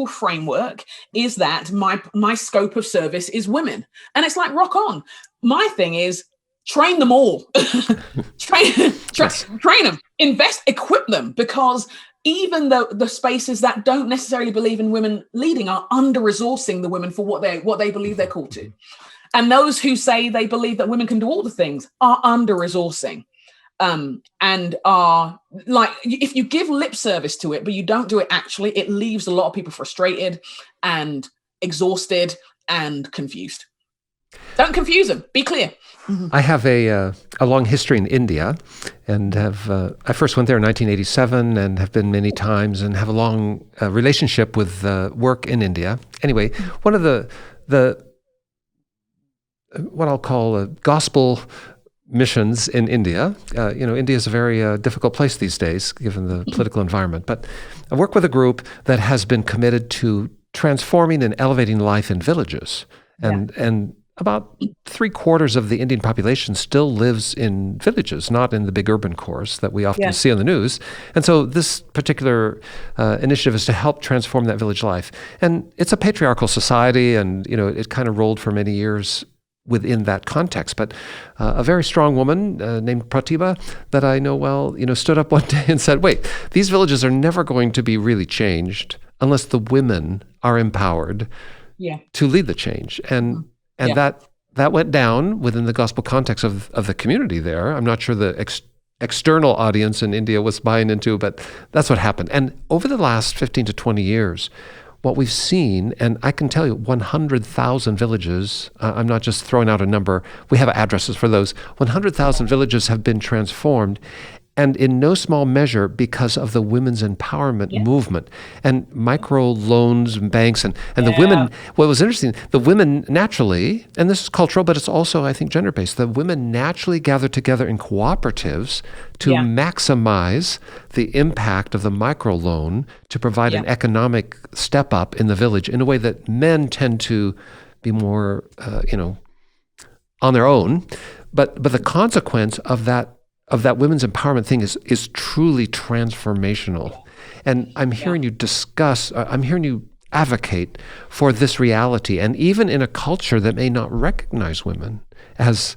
framework is that my scope of service is women. And it's like, rock on. My thing is train them all. train them, invest, equip them, because even though the spaces that don't necessarily believe in women leading are under-resourcing the women for what they believe they're called to. And those who say they believe that women can do all the things are under-resourcing, and are like, if you give lip service to it, but you don't do it actually, it leaves a lot of people frustrated and exhausted and confused. Don't confuse them. Be clear. I have a long history in India, and I first went there in 1987 and have been many times, and have a long relationship with work in India. Anyway, one of the what I'll call gospel missions in India. India is a very difficult place these days, given the political environment. But I work with a group that has been committed to transforming and elevating life in villages. And about 3/4 of the Indian population still lives in villages, not in the big urban cores that we often see on the news. And so this particular initiative is to help transform that village life. And it's a patriarchal society, and it kind of rolled for many years within that context. But a very strong woman named Pratibha that I know well, stood up one day and said, wait, these villages are never going to be really changed unless the women are empowered to lead the change. And that went down within the gospel context of the community there. I'm not sure the external audience in India was buying into, but that's what happened. And over the last 15 to 20 years, what we've seen, and I can tell you 100,000 villages, I'm not just throwing out a number, we have addresses for those, 100,000 villages have been transformed, and in no small measure because of the women's empowerment movement and micro loans and banks and the women. What was interesting, the women naturally, and this is cultural, but it's also, I think, gender-based, the women naturally gather together in cooperatives to maximize the impact of the micro loan to provide an economic step up in the village in a way that men tend to be more, on their own. But the consequence of that women's empowerment thing is truly transformational. And I'm hearing you discuss, I'm hearing you advocate for this reality. And even in a culture that may not recognize women as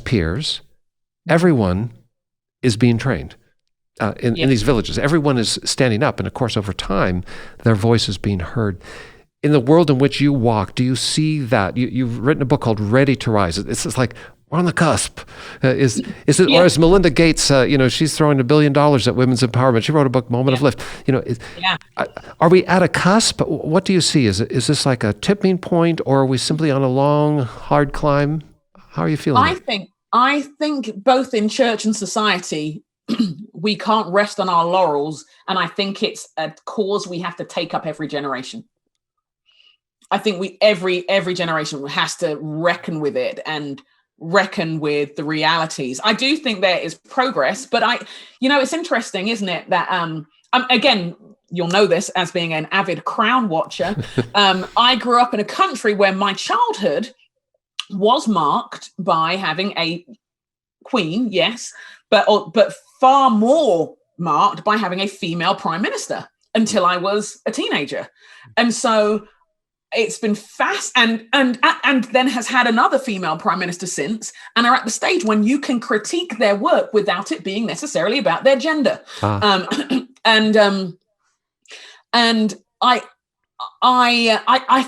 peers, everyone is being trained in these villages. Everyone is standing up. And of course, over time, their voice is being heard. In the world in which you walk, do you see that? You've written a book called Ready to Rise. It's just like, we're on the cusp. Is it, or is Melinda Gates, she's throwing $1 billion at women's empowerment. She wrote a book, Moment of Lift. Are we at a cusp? What do you see? Is this like a tipping point, or are we simply on a long, hard climb? How are you feeling? I think both in church and society, we can't rest on our laurels. And I think it's a cause we have to take up every generation. I think every generation has to reckon with it and reckon with the realities. I do think there is progress, but it's interesting, isn't it, that again, you'll know this as being an avid Crown watcher. I grew up in a country where my childhood was marked by having a queen, yes, but far more marked by having a female prime minister until I was a teenager. And so it's been fast and then has had another female prime minister since, and are at the stage when you can critique their work without it being necessarily about their gender. And I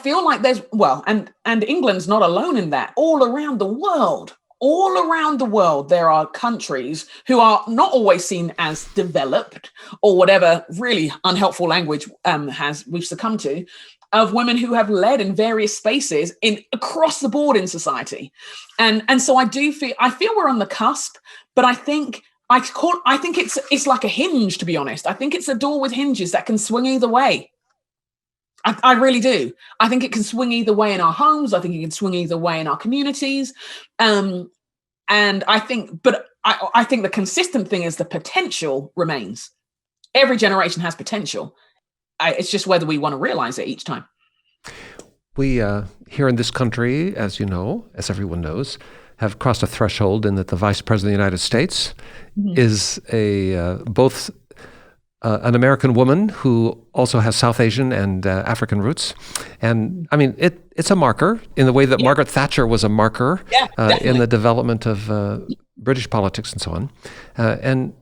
feel like there's, and England's not alone in that. All around the world, there are countries who are not always seen as developed, or whatever really unhelpful language we've succumbed to, of women who have led in various spaces across the board in society. And so I feel we're on the cusp, but I think it's like a hinge, to be honest. I think it's a door with hinges that can swing either way. I really do. I think it can swing either way in our homes. I think it can swing either way in our communities. And I think the consistent thing is the potential remains. Every generation has potential. It's just whether we want to realize it each time. We here in this country, as you know, as everyone knows, have crossed a threshold in that the Vice President of the United States is both an American woman who also has South Asian and African roots. And I mean, it's a marker in the way that Margaret Thatcher was a marker in the development of British politics and so on. And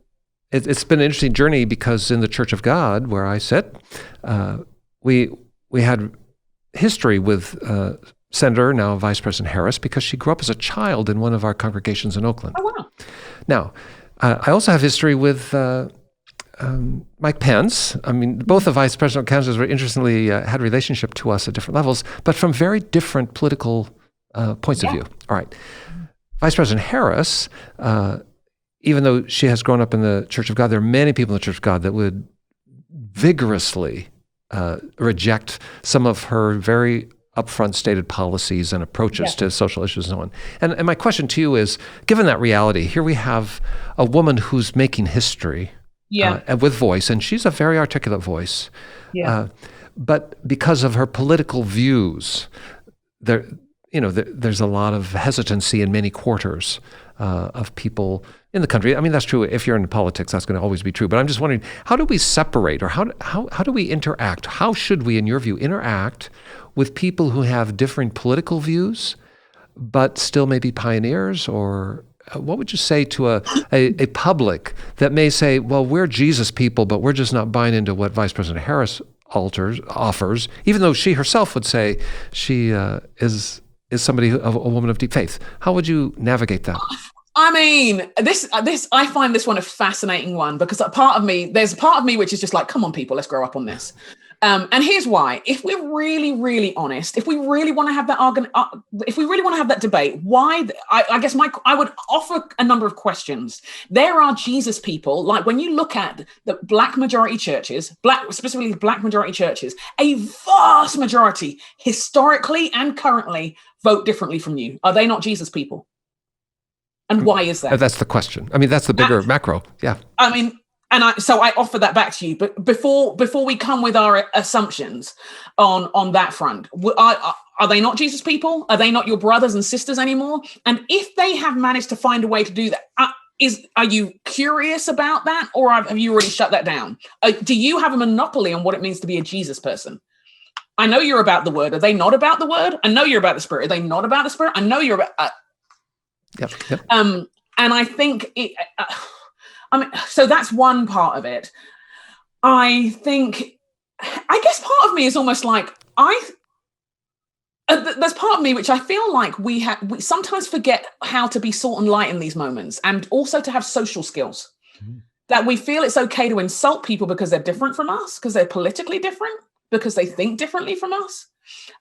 it's been an interesting journey, because in the Church of God, where I sit, we had history with Senator, now Vice President Harris, because she grew up as a child in one of our congregations in Oakland. Oh, wow. Now, I also have history with Mike Pence. I mean, both the vice presidential candidates were interestingly had relationship to us at different levels, but from very different political points of view. All right. Vice President Harris, even though she has grown up in the Church of God, there are many people in the Church of God that would vigorously reject some of her very upfront stated policies and approaches to social issues and so on. And my question to you is, given that reality, here we have a woman who's making history with voice, and she's a very articulate voice. But because of her political views, there's a lot of hesitancy in many quarters of people in the country. I mean, that's true. If you're in politics, that's going to always be true. But I'm just wondering, how do we separate, or how do we interact? How should we, in your view, interact with people who have different political views, but still maybe pioneers? Or what would you say to a public that may say, well, we're Jesus people, but we're just not buying into what Vice President Harris offers, even though she herself would say she is somebody, a woman of deep faith? How would you navigate that? I mean, I find this one a fascinating one, because there's a part of me which is just like, come on, people, let's grow up on this. And here's why. If we're really, really honest, if we really want to have that argument, if we really want to have that debate, why? I guess I would offer a number of questions. There are Jesus people, like when you look at the Black majority churches, specifically Black majority churches, a vast majority historically and currently vote differently from you. Are they not Jesus people? And why is that? That's the question. I mean, that's the bigger macro. Yeah. I mean, so I offer that back to you. But before we come with our assumptions on that front, are they not Jesus people? Are they not your brothers and sisters anymore? And if they have managed to find a way to do that, are you curious about that, or have you already shut that down? Do you have a monopoly on what it means to be a Jesus person? I know you're about the word. Are they not about the word? I know you're about the spirit. Are they not about the spirit? I know you're about. Yep. And I think so that's one part of it. I guess part of me is almost like there's part of me which I feel like we sometimes forget how to be salt and light in these moments, and also to have social skills. That we feel it's okay to insult people because they're different from us, because they're politically different, because they think differently from us.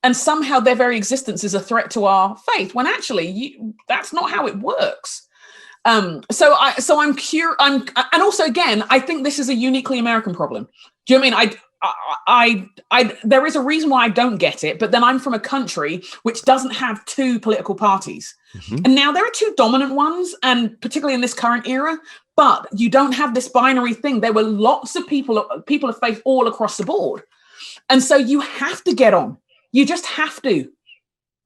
And somehow their very existence is a threat to our faith, when actually that's not how it works. So I'm curious. And also, again, I think this is a uniquely American problem. Do you know what I mean? I there is a reason why I don't get it, but then I'm from a country which doesn't have two political parties. And now there are two dominant ones, and particularly in this current era, but you don't have this binary thing. There were lots of people of faith all across the board. And so you have to get on. You just have to.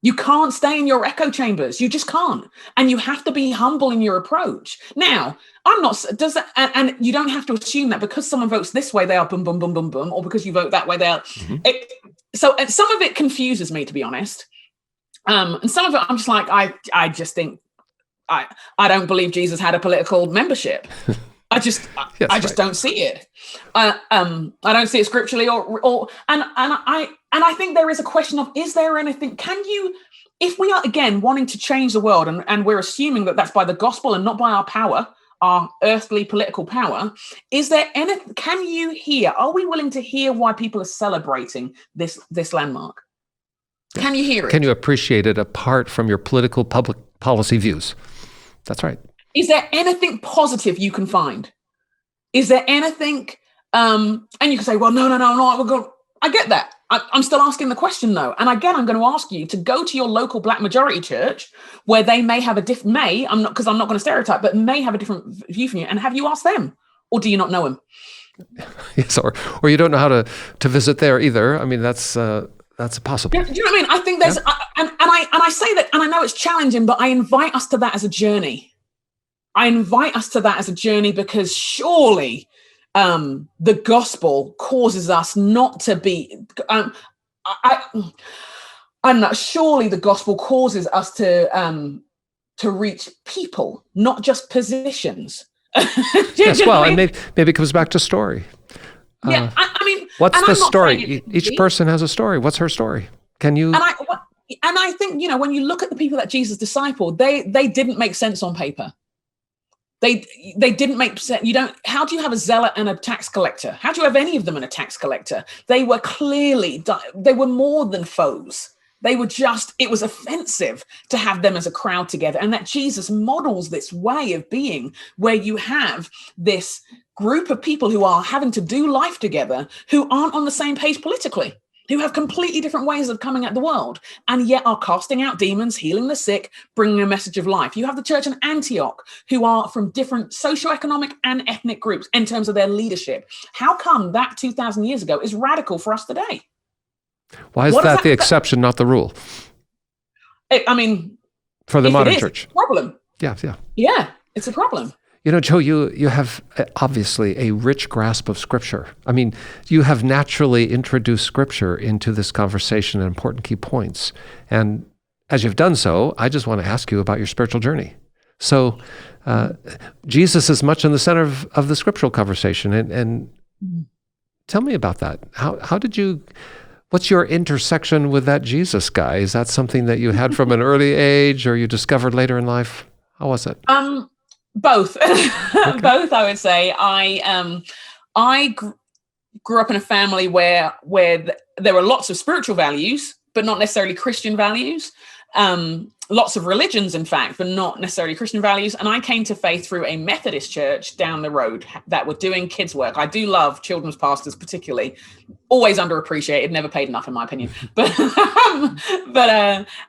You can't stay in your echo chambers. You just can't. And you have to be humble in your approach. Now, I'm not, does that, and you don't have to assume that because someone votes this way, they are boom, boom, boom, boom, boom, or because you vote that way, they are. So some of it confuses me, to be honest. And some of it, I'm just like, I just think, I don't believe Jesus had a political membership. I just don't see it. I don't see it scripturally and I think there is a question of, is there anything, if we are again wanting to change the world and we're assuming that that's by the gospel and not by our power, our earthly political power, is there anything, are we willing to hear why people are celebrating this landmark? Can you hear it? Can you appreciate it apart from your political public policy views? That's right. Is there anything positive you can find? Is there anything, and you can say, well, no, I get that. I'm still asking the question though. And again, I'm going to ask you to go to your local Black majority church where they may have because I'm not going to stereotype, but may have a different view from you. And have you asked them? Or do you not know them? Yes, or you don't know how to visit there either. I mean, that's possible. Yeah, do you know what I mean? I think there's, and I say that, and I know it's challenging, but I invite us to that as a journey. Because surely the gospel causes us not to be, surely the gospel causes us to reach people, not just positions. Yes, well, and maybe it comes back to story. Yeah, I mean, what's the story? Each person has a story. What's her story? Can you? And I think, when you look at the people that Jesus discipled, they didn't make sense on paper. They didn't make sense. How do you have a zealot and a tax collector? How do you have any of them and a tax collector? They were more than foes. It was offensive to have them as a crowd together. And that Jesus models this way of being where you have this group of people who are having to do life together, who aren't on the same page politically, who have completely different ways of coming at the world, and yet are casting out demons, healing the sick, bringing a message of life. You have the church in Antioch, who are from different socioeconomic and ethnic groups in terms of their leadership. How come that 2,000 years ago is radical for us today? Why is that the exception, not the rule? For the modern church. It's a problem. Yeah, it's a problem. Jo, you have obviously a rich grasp of Scripture. I mean, you have naturally introduced Scripture into this conversation and important key points. And as you've done so, I just want to ask you about your spiritual journey. So Jesus is much in the center of the scriptural conversation. And tell me about that. What's your intersection with that Jesus guy? Is that something that you had from an early age or you discovered later in life? How was it? Both. Okay. Both, I would say. I grew up in a family where there were lots of spiritual values, but not necessarily Christian values. Lots of religions, in fact, but not necessarily Christian values. And I came to faith through a Methodist church down the road that were doing kids' work. I do love children's pastors, particularly. Always underappreciated, never paid enough, in my opinion. But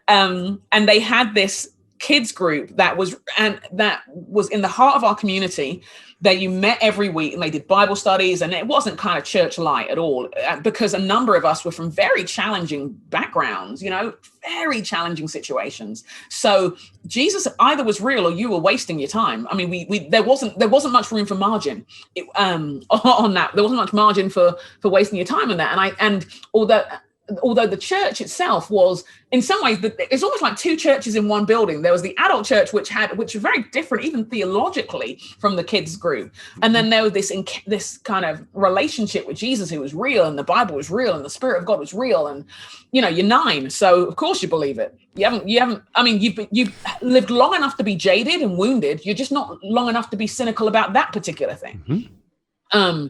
and they had this kids group that was in the heart of our community that you met every week, and they did Bible studies, and it wasn't kind of church light at all, because a number of us were from very challenging backgrounds, very challenging situations. So Jesus either was real or you were wasting your time. I mean, there wasn't much room for margin on that. There wasn't much margin for wasting your time on that. And although the church itself was, in some ways, it's almost like two churches in one building. There was the adult church, which was very different, even theologically, from the kids group. And then there was this kind of relationship with Jesus who was real, and the Bible was real, and the Spirit of God was real. And, you're 9, so of course you believe it. You've lived long enough to be jaded and wounded. You're just not long enough to be cynical about that particular thing. Mm-hmm.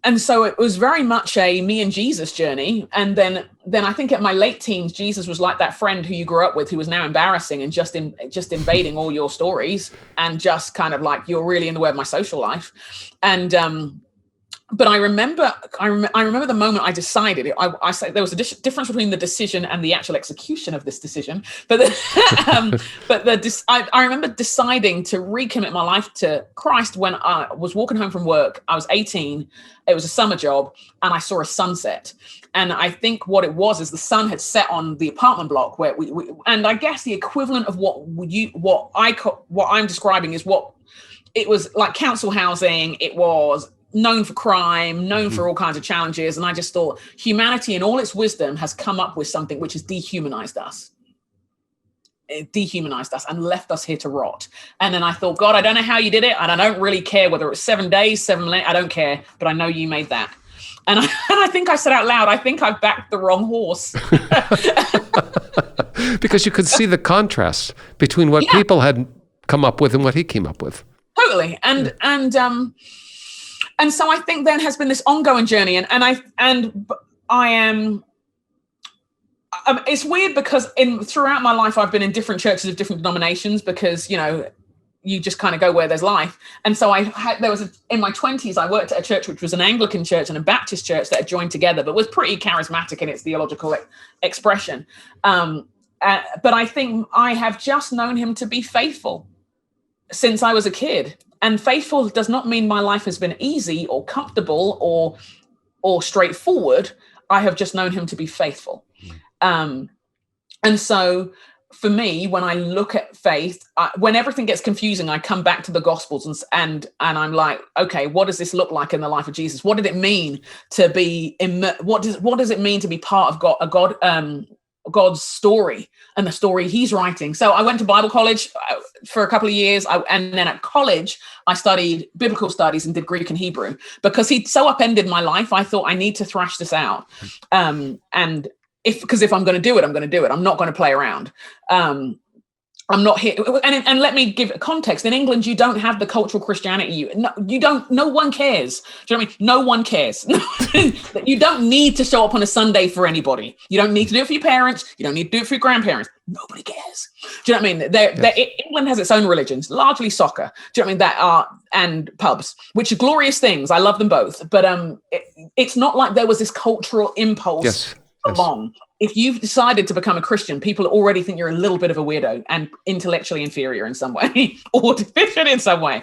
And so it was very much a me and Jesus journey. And then I think at my late teens, Jesus was like that friend who you grew up with, who was now embarrassing and just invading all your stories, and just kind of like, you're really in the way of my social life. And but I remember the moment I decided. I say there was a difference between the decision and the actual execution of this decision. But I remember deciding to recommit my life to Christ when I was walking home from work. I was 18. It was a summer job, and I saw a sunset. And I think what it was is the sun had set on the apartment block where we and I guess the equivalent of what I'm describing is what it was like, council housing. It was known for crime, known for all kinds of challenges. And I just thought humanity in all its wisdom has come up with something which has dehumanized us. It dehumanized us and left us here to rot. And then I thought, God, I don't know how you did it. And I don't really care whether it was 7 days, 7 minutes. I don't care. But I know you made that. And I think I said out loud, I think I've backed the wrong horse. Because you could see the contrast between what people had come up with and what he came up with. Totally. And so I think there has been this ongoing journey, and I am. It's weird because throughout my life I've been in different churches of different denominations because you just kind of go where there's life. And so in my 20s I worked at a church which was an Anglican church and a Baptist church that had joined together, but was pretty charismatic in its theological expression. But I think I have just known him to be faithful since I was a kid. And faithful does not mean my life has been easy or comfortable or straightforward. I have just known him to be faithful. And so for me, when I look at faith, when everything gets confusing, I come back to the Gospels and I'm like, okay, what does this look like in the life of Jesus? What did it mean to be what does it mean to be part of God's story and the story he's writing? So I went to Bible college for a couple of years. And then at college, I studied biblical studies and did Greek and Hebrew because he'd so upended my life. I thought I need to thrash this out. Because if I'm going to do it, I'm going to do it. I'm not going to play around. I'm not here. And let me give context. In England, you don't have the cultural Christianity. No one cares. Do you know what I mean? No one cares. You don't need to show up on a Sunday for anybody. You don't need to do it for your parents. You don't need to do it for your grandparents. Nobody cares. Do you know what I mean? England has its own religions, largely soccer. Do you know what I mean? And pubs, which are glorious things. I love them both. But it's not like there was this cultural impulse along. If you've decided to become a Christian, people already think you're a little bit of a weirdo and intellectually inferior in some way or deficient in some way.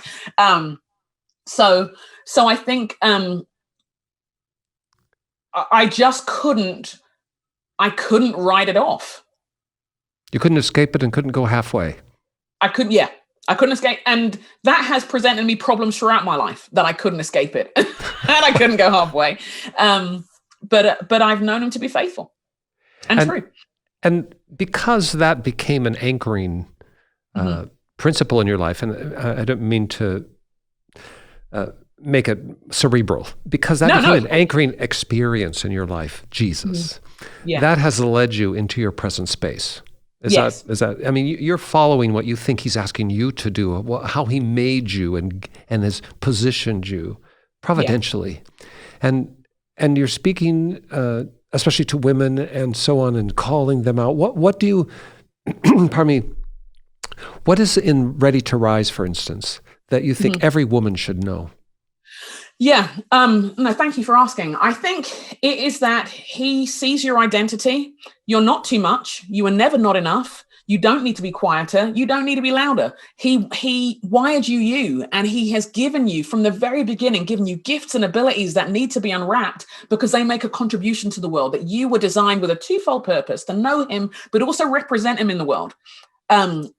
So I think I just couldn't write it off. You couldn't escape it and couldn't go halfway. I couldn't escape. And that has presented me problems throughout my life that I couldn't escape it and I couldn't go halfway. But I've known him to be faithful. And true. And because that became an anchoring principle in your life, and I don't mean to make it cerebral, because that became an anchoring experience in your life, Jesus, that has led you into your present space. Is that, I mean, you're following what you think he's asking you to do, how he made you and has positioned you providentially. And you're speaking especially to women and so on, and calling them out. What do you, pardon me, what is in Ready to Rise, for instance, that you think every woman should know? Yeah, no, thank you for asking. I think it is that he sees your identity. You're not too much. You are never not enough. You don't need to be quieter. You don't need to be louder. He wired you, and he has given you from the very beginning, given you gifts and abilities that need to be unwrapped because they make a contribution to the world, that you were designed with a twofold purpose: to know him, but also represent him in the world. And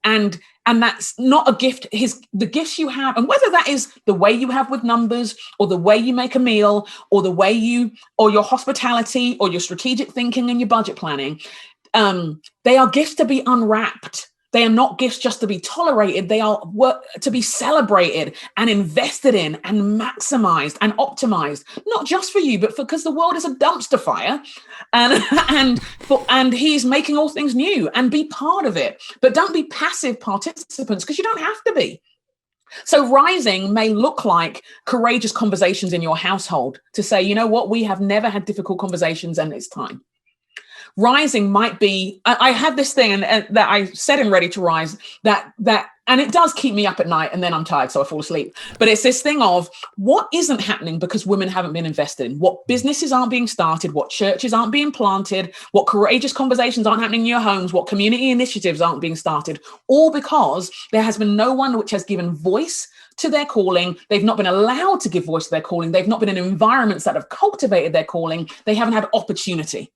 that's not a gift. The gifts you have, and whether that is the way you have with numbers, or the way you make a meal, or the way or your hospitality, or your strategic thinking and your budget planning, they are gifts to be unwrapped. They are not gifts just to be tolerated. They are to be celebrated and invested in and maximized and optimized, not just for you, but because the world is a dumpster fire, and he's making all things new, and be part of it. But don't be passive participants, because you don't have to be. So rising may look like courageous conversations in your household to say, you know what, we have never had difficult conversations and it's time. Rising might be, I had this thing and that I said in Ready to Rise, that And it does keep me up at night, and then I'm tired, so I fall asleep. But it's this thing of what isn't happening because women haven't been invested in, what businesses aren't being started, what churches aren't being planted, what courageous conversations aren't happening in your homes, what community initiatives aren't being started, all because there has been no one which has given voice to their calling. They've not been allowed to give voice to their calling. They've not been in environments that have cultivated their calling. They haven't had opportunity.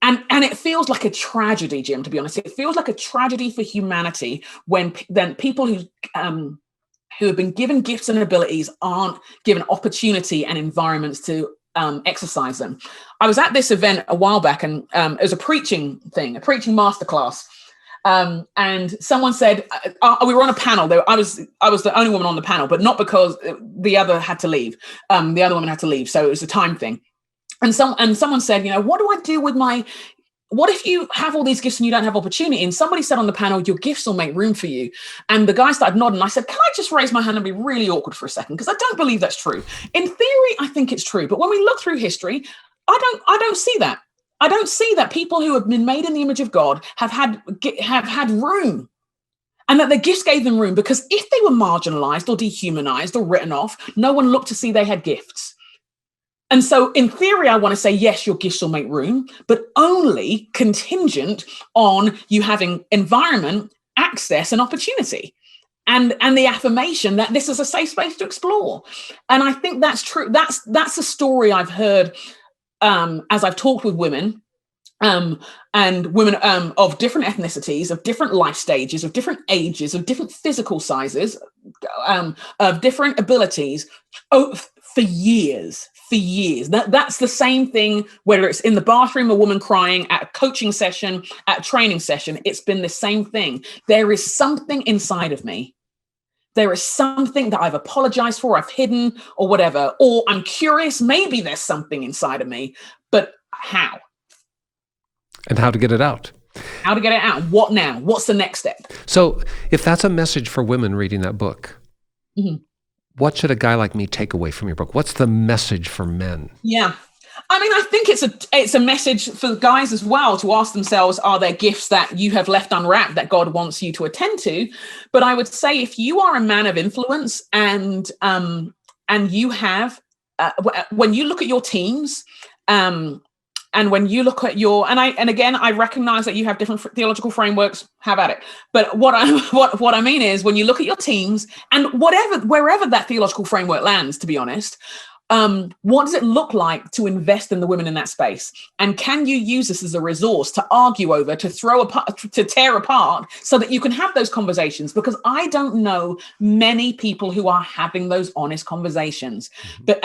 And it feels like a tragedy, Jim, to be honest. It feels like a tragedy for humanity when then people who have been given gifts and abilities aren't given opportunity and environments to exercise them. I was at this event a while back, and it was a preaching thing, a preaching masterclass. And someone said, we were on a panel. I was the only woman on the panel, but not because the other had to leave. The other woman had to leave. So it was a time thing. And someone said, what do I do with what if you have all these gifts and you don't have opportunity? And somebody said on the panel, your gifts will make room for you. And the guy started nodding. I said, can I just raise my hand and be really awkward for a second? Because I don't believe that's true. In theory, I think it's true. But when we look through history, I don't see that. I don't see that people who have been made in the image of God have had room, and that their gifts gave them room, because if they were marginalized or dehumanized or written off, no one looked to see they had gifts. And so in theory, I want to say, yes, your gifts will make room, but only contingent on you having environment, access, and opportunity, and the affirmation that this is a safe space to explore. And I think that's true. That's a story I've heard as I've talked with women, and women of different ethnicities, of different life stages, of different ages, of different physical sizes, of different abilities, for years. That's the same thing, whether it's in the bathroom, a woman crying, at a coaching session, at a training session. It's been the same thing. There is something inside of me. There is something that I've apologized for, I've hidden, or whatever. Or I'm curious, maybe there's something inside of me, but how? And how to get it out. How to get it out. What now? What's the next step? So if that's a message for women reading that book, mm-hmm. What should a guy like me take away from your book? What's the message for men? Yeah. I mean, I think it's a message for guys as well to ask themselves, are there gifts that you have left unwrapped that God wants you to attend to? But I would say, if you are a man of influence and you have, when you look at your teams, and when you look at and again, I recognize that you have different theological frameworks, have at it. But what I mean is, when you look at your teams and wherever that theological framework lands, to be honest, what does it look like to invest in the women in that space? And can you use this as a resource to argue over, to throw apart, to tear apart, so that you can have those conversations? Because I don't know many people who are having those honest conversations. But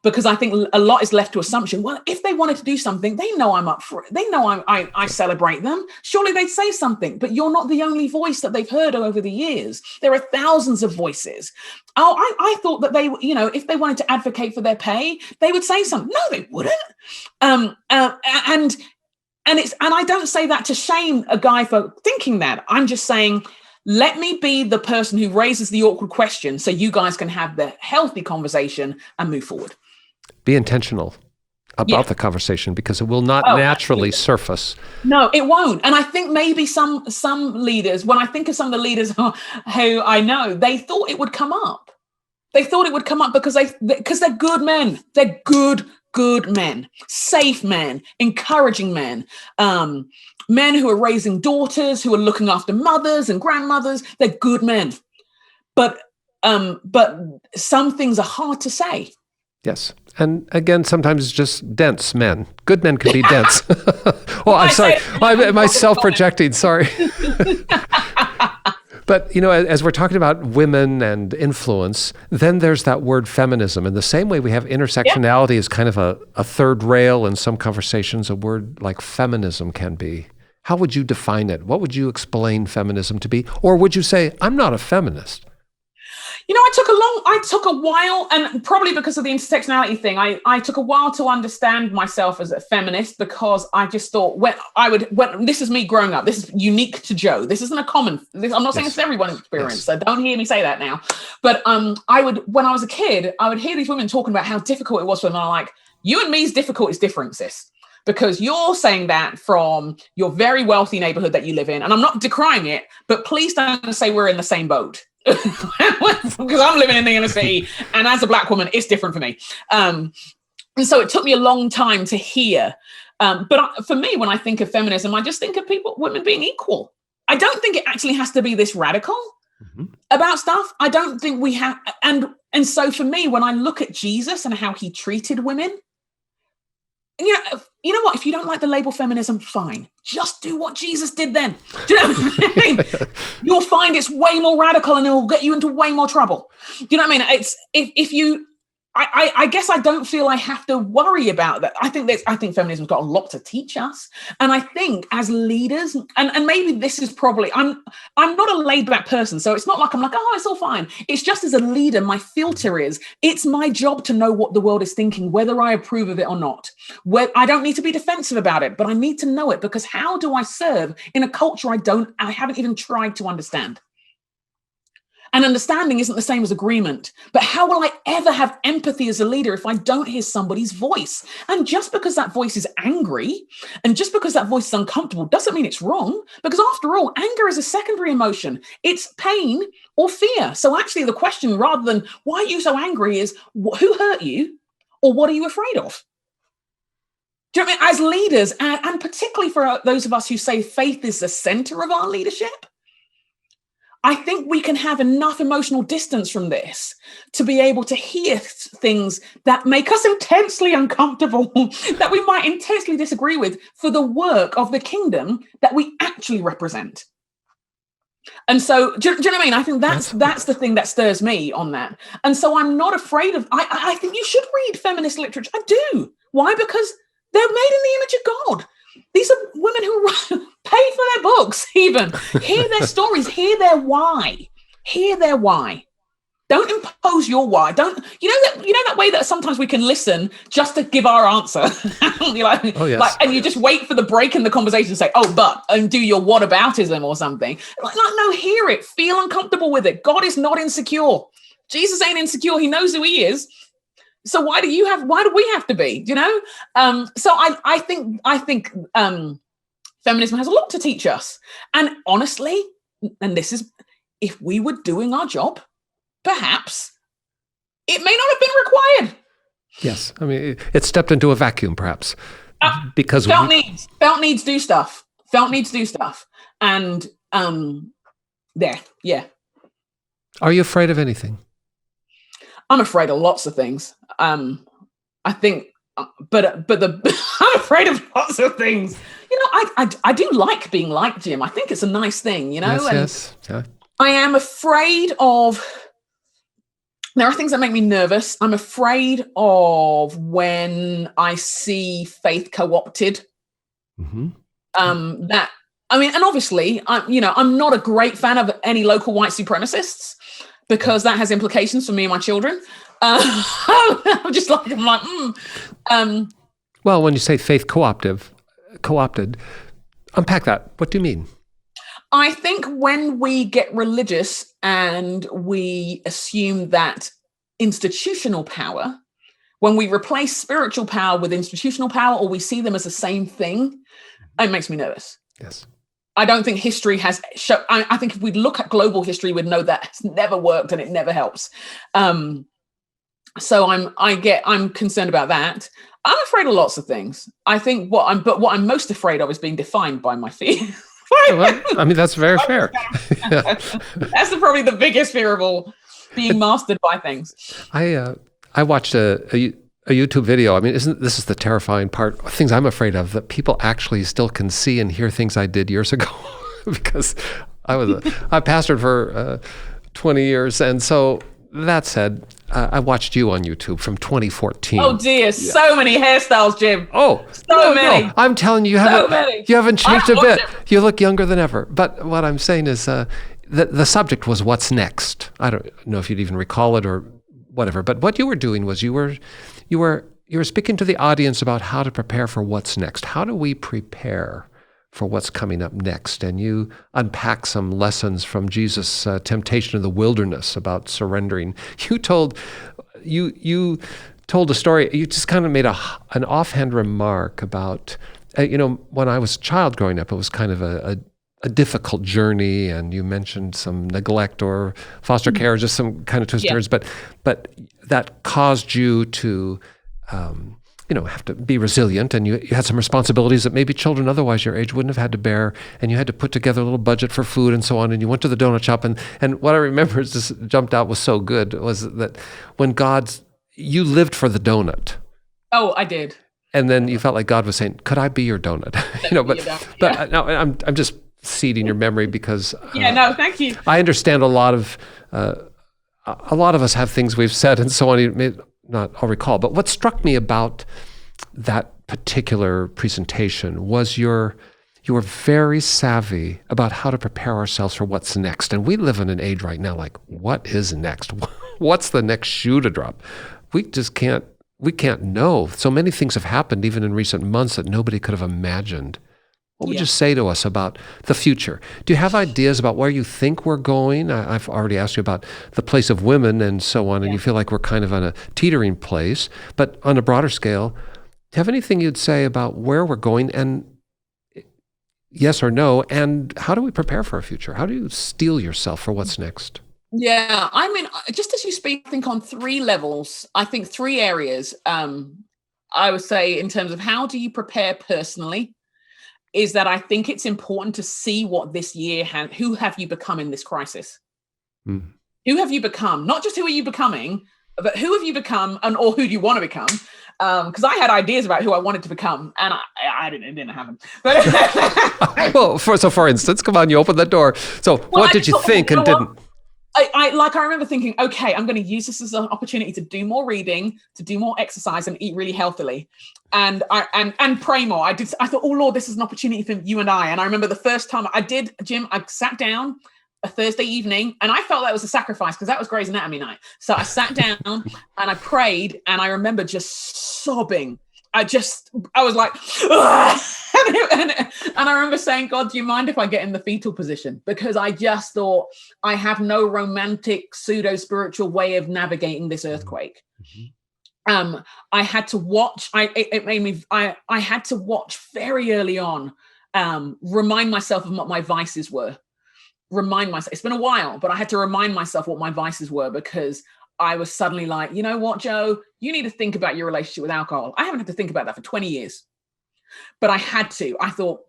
because I think a lot is left to assumption. Well, if they wanted to do something, they know I'm up for it. They know I celebrate them. Surely they'd say something. But you're not the only voice that they've heard over the years. There are thousands of voices. Oh, I thought that they, if they wanted to advocate for their pay, they would say something. No, they wouldn't. And I don't say that to shame a guy for thinking that. I'm just saying, let me be the person who raises the awkward question so you guys can have the healthy conversation and move forward. Be intentional about the conversation, because it will not naturally surface. No, it won't. And I think maybe some leaders, when I think of some of the leaders who I know, they thought it would come up. They thought it would come up because they're good men. They're good men, safe men, encouraging men, men who are raising daughters, who are looking after mothers and grandmothers. They're good men. But some things are hard to say. Yes. And again, sometimes it's just dense men. Good men can be dense. Well, I'm sorry. Am I self-projecting? Sorry. But, as we're talking about women and influence, then there's that word feminism. In the same way we have intersectionality as kind of a third rail in some conversations, a word like feminism can be. How would you define it? What would you explain feminism to be? Or would you say, I'm not a feminist? I took a while, and probably because of the intersectionality thing, I took a while to understand myself as a feminist, because I just thought this is me growing up. This is unique to Jo. This isn't I'm not saying it's everyone's experience. So don't hear me say that now. But when I was a kid, I would hear these women talking about how difficult it was for them. And I'm like, you and me's difficult is different, sis. because you're saying that from your very wealthy neighborhood that you live in. And I'm not decrying it, but please don't say we're in the same boat. Because I'm living in the inner city, and as a Black woman, it's different for me. And so it took me a long time to hear. But for me, when I think of feminism, I just think of women being equal. I don't think it actually has to be this radical about stuff. I don't think we have. And so for me, when I look at Jesus and how he treated women, you know what? If you don't like the label feminism, fine. Just do what Jesus did then. Do you know what I mean? You'll find it's way more radical and it will get you into way more trouble. Do you know what I mean? It's if you, I guess I don't feel I have to worry about that. I think feminism's got a lot to teach us. And I think as leaders, and maybe this is probably, I'm not a laid back person. So it's not like I'm like, oh, it's all fine. It's just as a leader, my filter is, it's my job to know what the world is thinking, whether I approve of it or not. I don't need to be defensive about it, but I need to know it, because how do I serve in a culture I haven't even tried to understand? And understanding isn't the same as agreement. But how will I ever have empathy as a leader if I don't hear somebody's voice? And just because that voice is angry, and just because that voice is uncomfortable, doesn't mean it's wrong. Because after all, anger is a secondary emotion. It's pain or fear. So actually the question, rather than why are you so angry, is who hurt you or what are you afraid of? Do you know what I mean? As leaders, and particularly for those of us who say faith is the center of our leadership, I think we can have enough emotional distance from this to be able to hear things that make us intensely uncomfortable, that we might intensely disagree with, for the work of the kingdom that we actually represent. And so, do you know what I mean? I think that's the thing that stirs me on that. And so I'm not afraid of, I think you should read feminist literature. I do. Why? Because they're made in the image of God. These are women who pay for their books, even. Hear their stories, hear their why. Hear their why. Don't impose your why. Don't, you know that way that sometimes we can listen just to give our answer. You're like, oh, yes. And you just wait for the break in the conversation and say, oh, but, and do your whataboutism or something. Like, no, hear it. Feel uncomfortable with it. God is not insecure. Jesus ain't insecure. He knows who he is. So why do we have to be, you know? So I think feminism has a lot to teach us. And honestly, and this is, if we were doing our job, perhaps it may not have been required. Yes. I mean, it stepped into a vacuum, perhaps. Because felt needs do stuff. Felt needs do stuff. And yeah. Are you afraid of anything? I'm afraid of lots of things. I think, but I'm afraid of lots of things. You know, I do like being like Jim. I think it's a nice thing, you know. Yes. Yeah. I am afraid of. There are things that make me nervous. I'm afraid of when I see faith co-opted. Mm-hmm. And obviously, I'm not a great fan of any local white supremacists, because that has implications for me and my children. I'm like. Well, when you say faith co-opted, unpack that. What do you mean? I think when we get religious and we assume that institutional power, when we replace spiritual power with institutional power, or we see them as the same thing, it makes me nervous. Yes. I don't think history has shown. I think if we look at global history, we'd know that it's never worked and it never helps. So I'm concerned about that. I'm afraid of lots of things. I think what I'm most afraid of is being defined by my fear. Well, I mean, that's very fair. That's probably the biggest fear of all, being mastered by things. I watched a YouTube video. I mean, this is the terrifying part? Things I'm afraid of, that people actually still can see and hear things I did years ago, because I pastored for 20 years, and so. That said, I watched you on YouTube from 2014. Oh dear, so many hairstyles, Jim. Oh, so many. No. I'm telling you, you haven't changed a bit. You look younger than ever. But what I'm saying is, the subject was what's next. I don't know if you'd even recall it or whatever. But what you were doing was you were speaking to the audience about how to prepare for what's next. How do we prepare for what's coming up next? And you unpack some lessons from Jesus' temptation in the wilderness about surrendering. You told a story. You just kind of made an offhand remark about, when I was a child growing up, it was kind of a difficult journey, and you mentioned some neglect or foster care, just some kind of twists and turns, but that caused you to, have to be resilient, and you had some responsibilities that maybe children otherwise your age wouldn't have had to bear, and you had to put together a little budget for food and so on, and you went to the donut shop, and what I remember is just jumped out was so good was that when you lived for the donut. Oh, I did. And then you felt like God was saying, "Could I be your donut?" But now I'm just seeding your memory because no, thank you. I understand a lot of us have things we've said and so on. You may not all recall, but what struck me about that particular presentation was you were very savvy about how to prepare ourselves for what's next. And we live in an age right now like, what is next? What's the next shoe to drop? We just can't. We can't know. So many things have happened even in recent months that nobody could have imagined. What would you say to us about the future? Do you have ideas about where you think we're going? I've already asked you about the place of women and so on, and you feel like we're kind of on a teetering place. But on a broader scale, do you have anything you'd say about where we're going, and yes or no, and how do we prepare for our future? How do you steel yourself for what's next? Yeah, I mean, just as you speak, I think on 3 levels, I think 3 areas, I would say in terms of how do you prepare personally, is that I think it's important to see what this year who have you become in this crisis? Mm. Who have you become? Not just who are you becoming, but who have you become or who do you want to become? Because I had ideas about who I wanted to become, and it didn't happen. But well, for instance, come on, you opened that door. So what did you think and didn't? I remember thinking, okay, I'm going to use this as an opportunity to do more reading, to do more exercise, and eat really healthily, and pray more. I thought, oh Lord, this is an opportunity for you and I. And I remember the first time I did, Jim, I sat down a Thursday evening, and I felt that was a sacrifice because that was Grey's Anatomy night. So I sat down and I prayed, and I remember just sobbing. I was like, and I remember saying, God, do you mind if I get in the fetal position? Because I just thought I have no romantic pseudo-spiritual way of navigating this earthquake. Mm-hmm. I had to watch, I had to watch very early on, remind myself of what my vices were. It's been a while, but I had to remind myself what my vices were, because I was suddenly like, you know what, Joe, you need to think about your relationship with alcohol. I haven't had to think about that for 20 years, but I had to. I thought,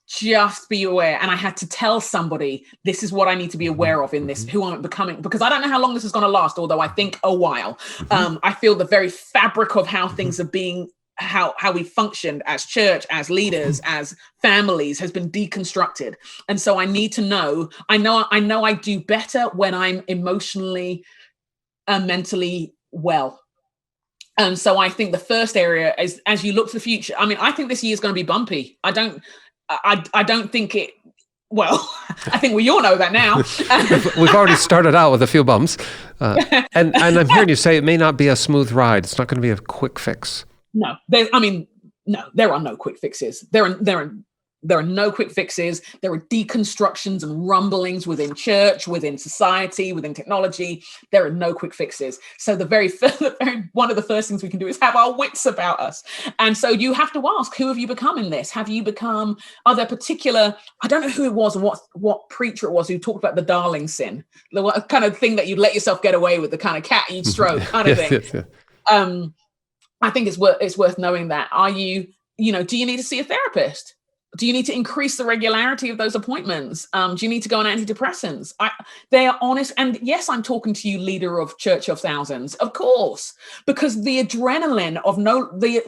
just be aware. And I had to tell somebody, this is what I need to be aware of in this, who I'm becoming, because I don't know how long this is going to last, although I think a while. I feel the very fabric of how things are being, how we functioned as church, as leaders, as families has been deconstructed. And so I need to know, I know I do better when I'm emotionally and mentally well. And so I think the first area is, as you look to the future, I mean, I think this year is going to be bumpy. I don't think it, well, I think we all know that now. We've already started out with a few bumps. And I'm hearing you say it may not be a smooth ride. It's not going to be a quick fix. No, there are no quick fixes. There are no quick fixes. There are deconstructions and rumblings within church, within society, within technology. There are no quick fixes. So one of the first things we can do is have our wits about us. And so you have to ask, who have you become in this? Are there particular, I don't know who it was and what preacher it was who talked about the darling sin, the kind of thing that you'd let yourself get away with, the kind of cat you'd stroke kind of thing. Yes. I think it's worth knowing that. Do you need to see a therapist? Do you need to increase the regularity of those appointments? Do you need to go on antidepressants? They are honest. And yes, I'm talking to you, leader of Church of Thousands, of course, because the adrenaline of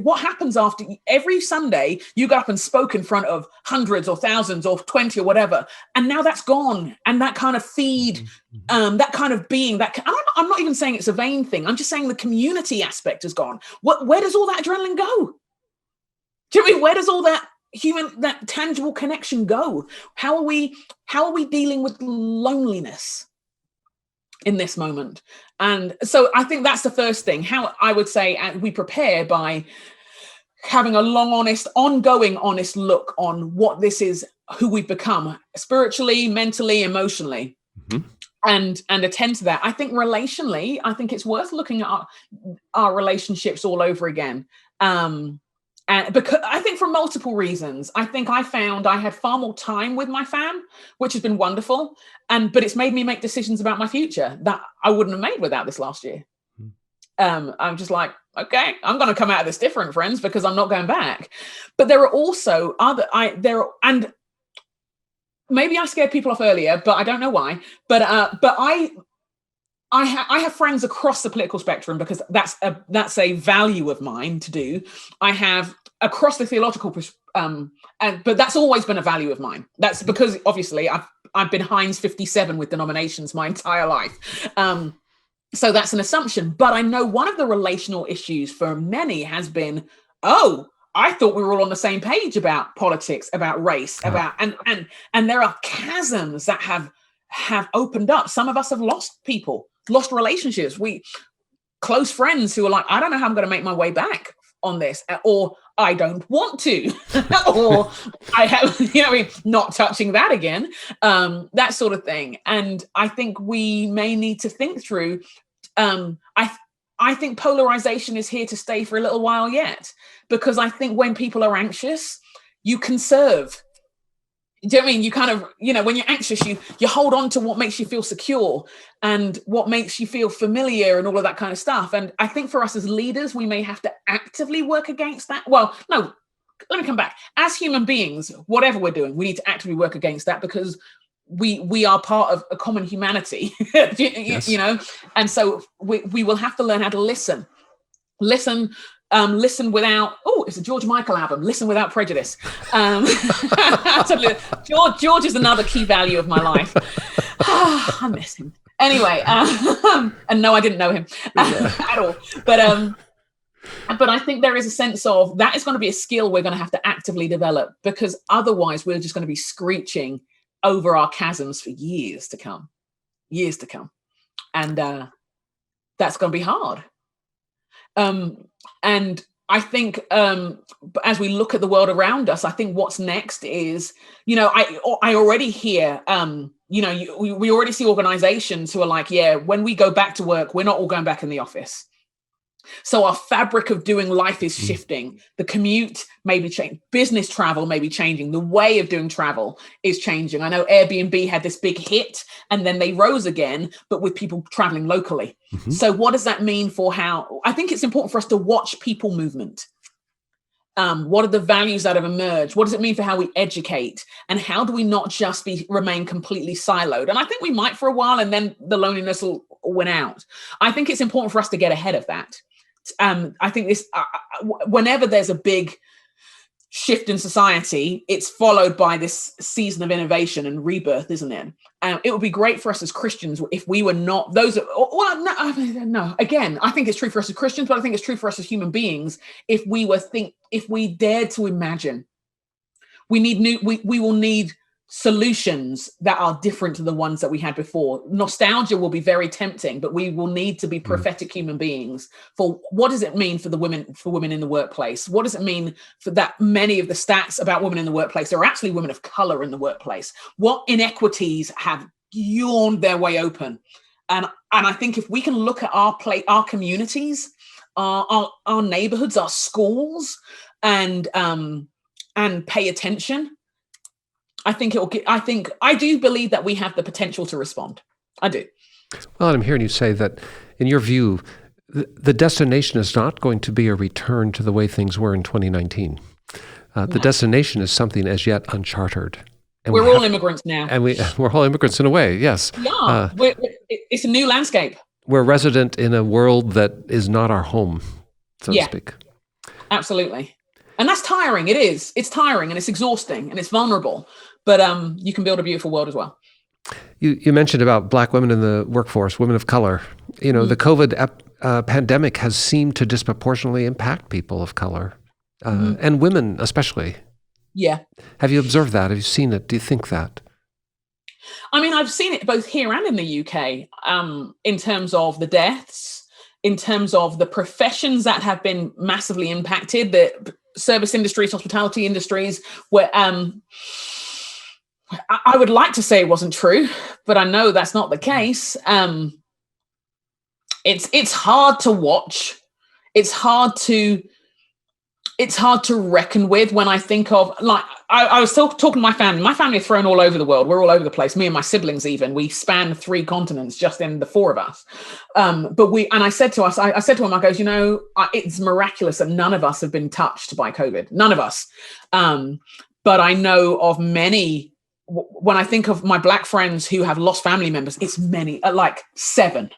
what happens after every Sunday, you got up and spoke in front of hundreds or thousands or 20 or whatever. And now that's gone. And that kind of feed, that kind of being, I'm not even saying it's a vain thing. I'm just saying the community aspect is gone. Where does all that adrenaline go? Do you know what I mean? Where does all that tangible connection go? How are we dealing with loneliness in this moment? And so I think that's the first thing. How I would say we prepare by having a ongoing honest look on what this is, who we've become spiritually, mentally, emotionally. and attend to that. I think relationally, I think it's worth looking at our relationships all over again. And because I think for multiple reasons, I think I found I had far more time with my fam, which has been wonderful. But it's made me make decisions about my future that I wouldn't have made without this last year. I'm just like, okay, I'm going to come out of this different, friends, because I'm not going back. But there are also and maybe I scared people off earlier, but I don't know why. But I have friends across the political spectrum because that's a value of mine to do. I have across the theological, but that's always been a value of mine. That's because obviously I've been Heinz 57 with denominations my entire life. So that's an assumption. But I know one of the relational issues for many has been, oh, I thought we were all on the same page about politics, about race, about and there are chasms that have opened up. Some of us have lost people, lost relationships. Close friends who are like, I don't know how I'm going to make my way back on this, or I don't want to, or I have, not touching that again, that sort of thing. And I think we may need to think through. I think polarization is here to stay for a little while yet, because I think when people are anxious, you conserve. Do you know what I mean? You kind of, when you're anxious, you hold on to what makes you feel secure and what makes you feel familiar and all of that kind of stuff. And I think for us as leaders, we may have to actively work against that. Well, no, let me come back. As human beings, whatever we're doing, we need to actively work against that because we are part of a common humanity, Yes. And so we will have to learn how to listen without, it's a George Michael album, Listen Without Prejudice. Absolutely. George is another key value of my life. I miss him. Anyway, and no, I didn't know him at all. But I think there is a sense of that is going to be a skill we're going to have to actively develop, because otherwise we're just going to be screeching over our chasms for years to come. And that's going to be hard. And I think as we look at the world around us, I think what's next is, I already hear, we already see organizations who are like, yeah, when we go back to work, we're not all going back in the office. So our fabric of doing life is shifting. The commute may be changing. Business travel may be changing. The way of doing travel is changing. I know Airbnb had this big hit and then they rose again, but with people traveling locally. Mm-hmm. So what does that mean for how? I think it's important for us to watch people movement. What are the values that have emerged? What does it mean for how we educate? And how do we not just remain completely siloed? And I think we might for a while, and then the loneliness will win out. I think it's important for us to get ahead of that. I think this, whenever there's a big shift in society, it's followed by this season of innovation and rebirth, isn't it? It would be great for us as Christians if we were not those. No. Again, I think it's true for us as Christians, but I think it's true for us as human beings. If we dared to imagine, we will need solutions that are different to the ones that we had before. Nostalgia will be very tempting, but we will need to be prophetic human beings for what does it mean for women in the workplace? What does it mean for that many of the stats about women in the workplace are actually women of color in the workplace? What inequities have yawned their way open? And I think if we can look at our communities, our neighborhoods, our schools, and pay attention, I do believe that we have the potential to respond. I do. Well, and I'm hearing you say that, in your view, the destination is not going to be a return to the way things were in 2019. The destination is something as yet uncharted. And we're all immigrants now. And we're all immigrants in a way, yes. Yeah, it's a new landscape. We're resident in a world that is not our home, so to speak. Absolutely. And that's tiring. It is. It's tiring and it's exhausting and it's vulnerable. But you can build a beautiful world as well. You mentioned about Black women in the workforce, women of color. The COVID pandemic has seemed to disproportionately impact people of color, and women especially. Yeah. Have you observed that? Have you seen it? Do you think that? I mean, I've seen it both here and in the UK, in terms of the deaths, in terms of the professions that have been massively impacted, the service industries, hospitality industries, where I would like to say it wasn't true, but I know that's not the case. It's hard to watch. It's hard to reckon with when I think of, like, I was talking to my family. My family are thrown all over the world. We're all over the place. Me and my siblings, even. We span 3 continents just in the 4 of us. I said to him, I goes, it's miraculous that none of us have been touched by COVID. None of us. But I know of many, when I think of my Black friends who have lost family members, it's many, like 7,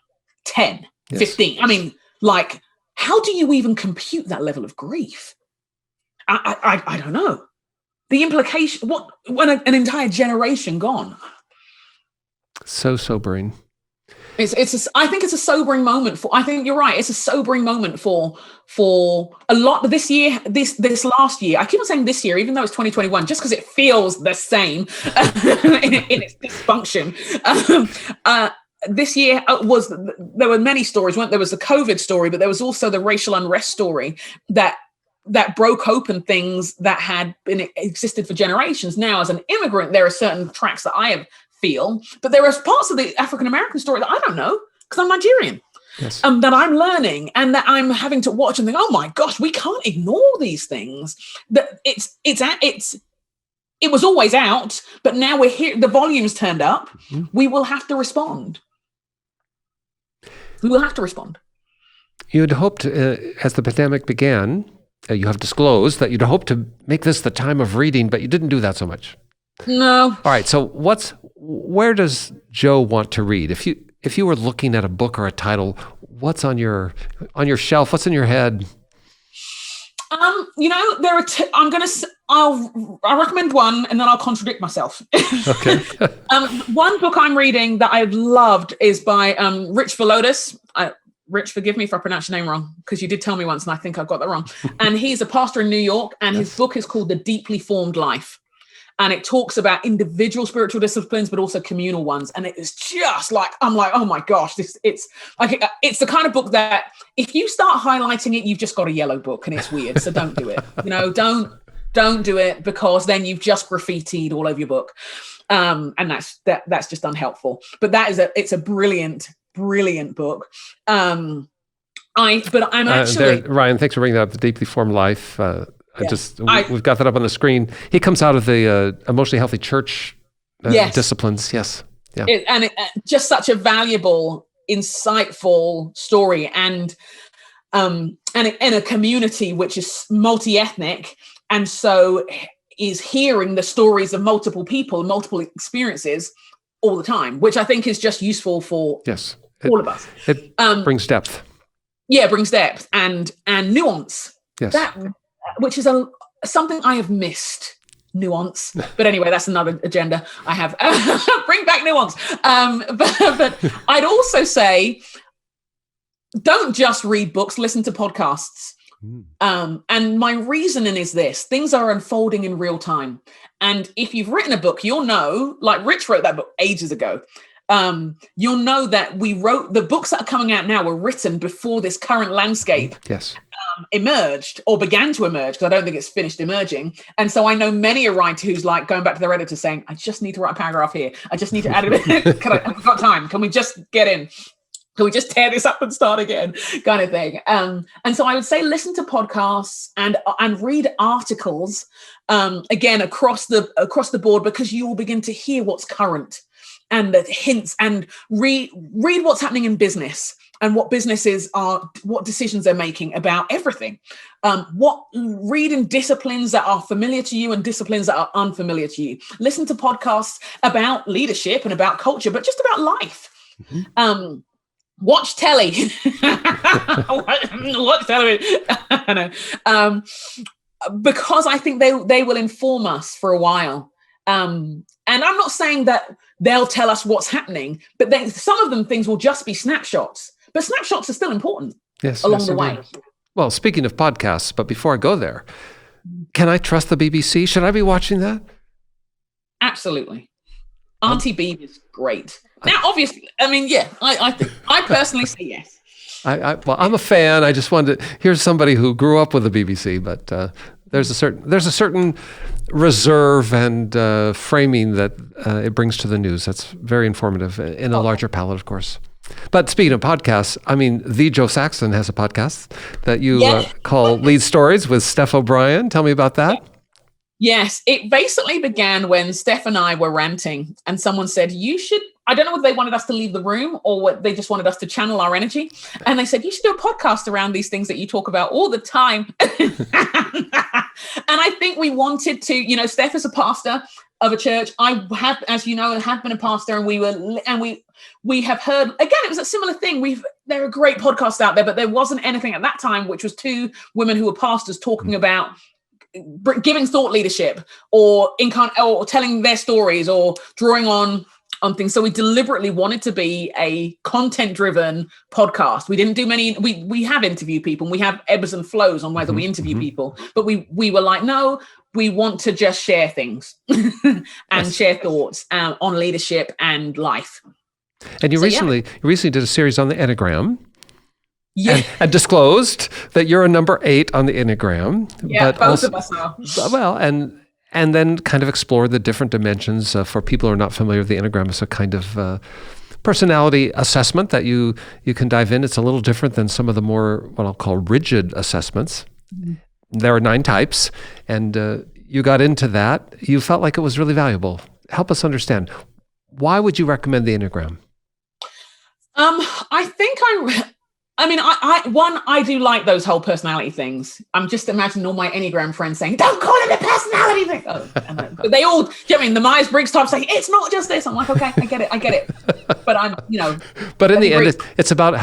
10, yes. 15. I mean, like, how do you even compute that level of grief? I don't know. The implication, when an entire generation gone. So sobering. I think it's a sobering moment I think you're right. It's a sobering moment for a lot this year, this last year. I keep on saying this year, even though it's 2021, just because it feels the same in its dysfunction. This year there were many stories. There was the COVID story, but there was also the racial unrest story that broke open things that had existed for generations. Now, as an immigrant, there are certain tracks that I feel, but there are parts of the African-American story that I don't know because I'm Nigerian. Yes. That I'm learning and that I'm having to watch and think, oh my gosh, we can't ignore these things. That it was always out, but now we're here. The volume's turned up. Mm-hmm. We will have to respond. We will have to respond. You had hoped, as the pandemic began, you have disclosed that you'd hoped to make this the time of reading, but you didn't do that so much. No. All right. So where does Jo want to read? If you were looking at a book or a title, what's on your shelf? What's in your head? There are I'll recommend one and then I'll contradict myself. Okay. One book I'm reading that I've loved is by Rich Villodas. Rich, forgive me if I pronounce your name wrong, because you did tell me once and I think I got that wrong. And he's a pastor in New York, and his book is called The Deeply Formed Life. And it talks about individual spiritual disciplines, but also communal ones. And it is just like, I'm like, oh my gosh, it's the kind of book that if you start highlighting it, you've just got a yellow book and it's weird. So don't do it. Don't do it, because then you've just graffitied all over your book. And that's just unhelpful. But it's a brilliant book. I'm actually Ryan, thanks for bringing that up. The Deeply Formed Life. We've got that up on the screen. He comes out of the emotionally healthy church disciplines. Yes. Yeah. Just such a valuable, insightful story, and in a community which is multi-ethnic, and so is hearing the stories of multiple people, multiple experiences all the time, which I think is just useful for all of us. It brings depth. Yeah, it brings depth and nuance. Yes. Which is something I have missed, nuance. But anyway, that's another agenda I have. Bring back nuance. But I'd also say, don't just read books, listen to podcasts. And my reasoning is this: things are unfolding in real time. And if you've written a book, you'll know, like Rich wrote that book ages ago. You'll know that the books that are coming out now were written before this current landscape emerged or began to emerge, because I don't think it's finished emerging. And so I know many a writer who's like going back to their editor saying, I just need to write a paragraph here. I just need to add a bit. I've got time. Can we just get in? Can we just tear this up and start again? Kind of thing. And so I would say listen to podcasts and read articles again across the board, because you will begin to hear what's current and the hints, and read what's happening in business and what businesses are, what decisions they're making about everything. Read in disciplines that are familiar to you and disciplines that are unfamiliar to you. Listen to podcasts about leadership and about culture, but just about life. Mm-hmm. Watch telly. Watch television. I know. Because I think they will inform us for a while. And I'm not saying that they'll tell us what's happening, but some of them things will just be snapshots. But snapshots are still important along the way. Well, speaking of podcasts, but before I go there, can I trust the BBC? Should I be watching that? Absolutely. Auntie Beeb is great. Now, obviously, I mean, I personally say yes. I'm a fan. I just wanted to, here's somebody who grew up with the BBC, but there's a certain reserve and framing that it brings to the news. That's very informative in a larger palette, of course. But speaking of podcasts, I mean, the Jo Saxton has a podcast that you call Lead Stories with Steph O'Brien. Tell me about that. Yes, it basically began when Steph and I were ranting and someone said, you should, I don't know whether they wanted us to leave the room or what, they just wanted us to channel our energy. And they said, you should do a podcast around these things that you talk about all the time. And I think we wanted to, Steph is a pastor of a church. I have, as you know, have been a pastor, and we have heard, again, it was a similar thing. There are great podcasts out there, but there wasn't anything at that time, which was two women who were pastors talking about giving thought leadership or telling their stories or drawing on things. So we deliberately wanted to be a content-driven podcast. We didn't do many. We have interviewed people, and we have ebbs and flows on whether we interview people. But we were like, no, we want to just share things and share thoughts on leadership and life. And you recently did a series on the Enneagram. Yeah. And disclosed that you're a number 8 on the Enneagram. Yeah, but both also, of us are. Well, and then kind of explore the different dimensions for people who are not familiar with the Enneagram. It's a kind of personality assessment that you can dive in. It's a little different than some of the more, what I'll call rigid assessments. Mm-hmm. There are 9 types, and you got into that. You felt like it was really valuable. Help us understand. Why would you recommend the Enneagram? I think I do like those whole personality things. I'm just imagining all my Enneagram friends saying, don't call it a personality thing. But they all, the Myers-Briggs type saying, it's not just this. I'm like, okay, I get it. But I'm, But in the end, it's about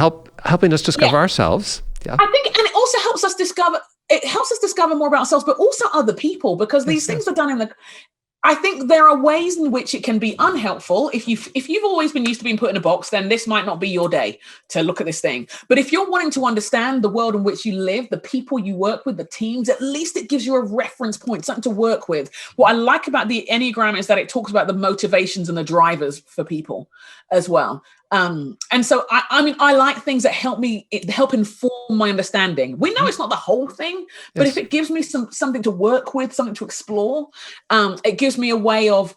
helping us discover ourselves. Yeah. I think, and it also helps us discover more about ourselves, but also other people, because these things are done I think there are ways in which it can be unhelpful. If you've always been used to being put in a box, then this might not be your day to look at this thing. But if you're wanting to understand the world in which you live, the people you work with, the teams, at least it gives you a reference point, something to work with. What I like about the Enneagram is that it talks about the motivations and the drivers for people as well. And so, I like things that help inform my understanding. We know it's not the whole thing, but if it gives me something to work with, something to explore, it gives me a way of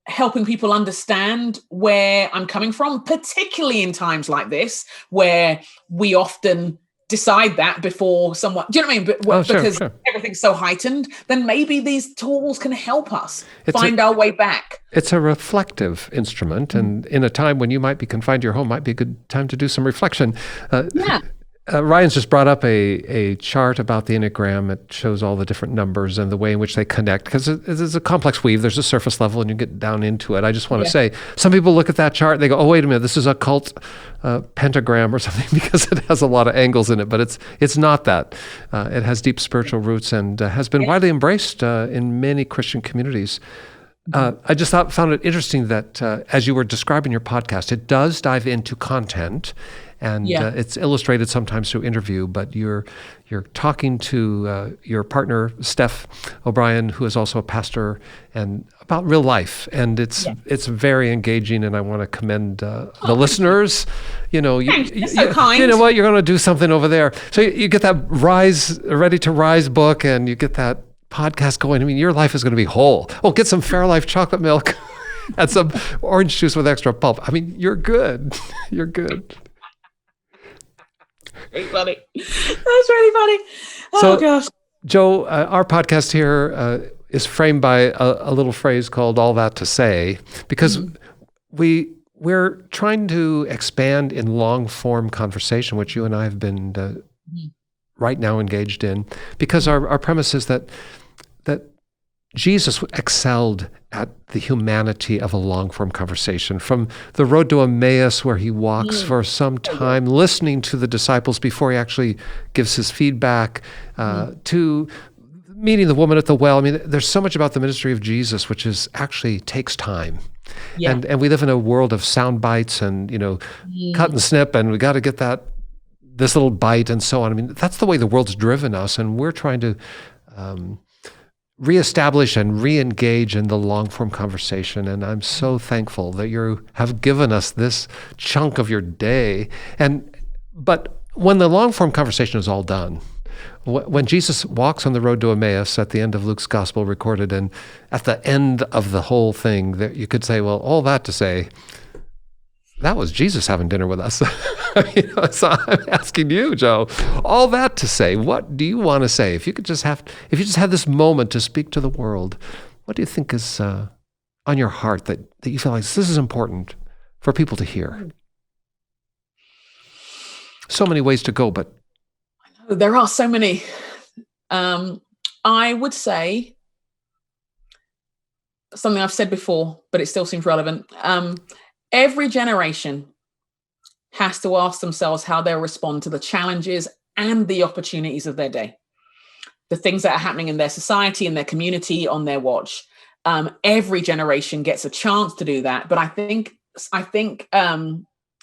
helping people understand where I'm coming from, particularly in times like this, where we often decide that before someone, do you know what I mean? But because everything's so heightened, then maybe these tools can help us find our way back. It's a reflective instrument, and in a time when you might be confined to your home, might be a good time to do some reflection. Ryan's just brought up a chart about the Enneagram. It shows all the different numbers and the way in which they connect, because it's a complex weave. There's a surface level, and you get down into it. I just want to say, some people look at that chart, and they go, oh, wait a minute, this is a cult pentagram or something, because it has a lot of angles in it, but it's not that. It has deep spiritual roots and has been widely embraced in many Christian communities. I just found it interesting that as you were describing your podcast, it does dive into content, and it's illustrated sometimes through interview, but you're talking to your partner, Steph O'Brien, who is also a pastor, and about real life. And it's very engaging, and I want to commend the listeners. Thanks. So kind. You know what? You're going to do something over there. So you get that Ready to Rise book, and you get that podcast going. I mean, your life is going to be whole. Oh, get some Fairlife chocolate milk and some orange juice with extra pulp. I mean, you're good. You're good. Very funny. That's really funny. Oh, gosh. Jo, our podcast here is framed by a little phrase called "all that to say," because we're trying to expand in long-form conversation, which you and I have been right now engaged in, because our premise is that Jesus excelled at the humanity of a long-form conversation. From the road to Emmaus, where he walks for some time, listening to the disciples before he actually gives his feedback, to meeting the woman at the well. I mean, there's so much about the ministry of Jesus which actually takes time. Yeah. And we live in a world of sound bites and, cut and snip, and we got to get this little bite and so on. I mean, that's the way the world's driven us, and we're trying to reestablish and re-engage in the long-form conversation. And I'm so thankful that you have given us this chunk of your day. But when the long-form conversation is all done, When Jesus walks on the road to Emmaus at the end of Luke's gospel recorded, and at the end of the whole thing, that you could say, well, all that to say, that was Jesus having dinner with us. So I'm asking you, Jo, all that to say, what do you want to say? If you just had this moment to speak to the world, what do you think is on your heart that you feel like this is important for people to hear? So many ways to go, but there are so many. I would say something I've said before, but it still seems relevant. Every generation has to ask themselves how they'll respond to the challenges and the opportunities of their day, the things that are happening in their society, in their community, on their watch. Every generation gets a chance to do that, but I think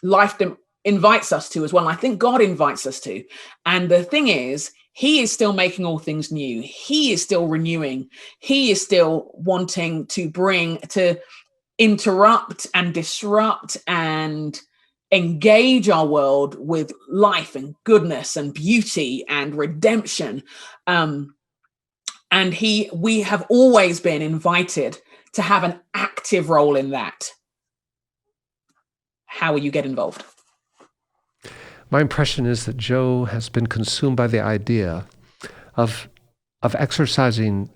life invites us to as well. And I think God invites us to. And the thing is, he is still making all things new. He is still renewing. He is still wanting to interrupt and disrupt and engage our world with life and goodness and beauty and redemption. And we have always been invited to have an active role in that. How will you get involved? My impression is that Jo has been consumed by the idea of exercising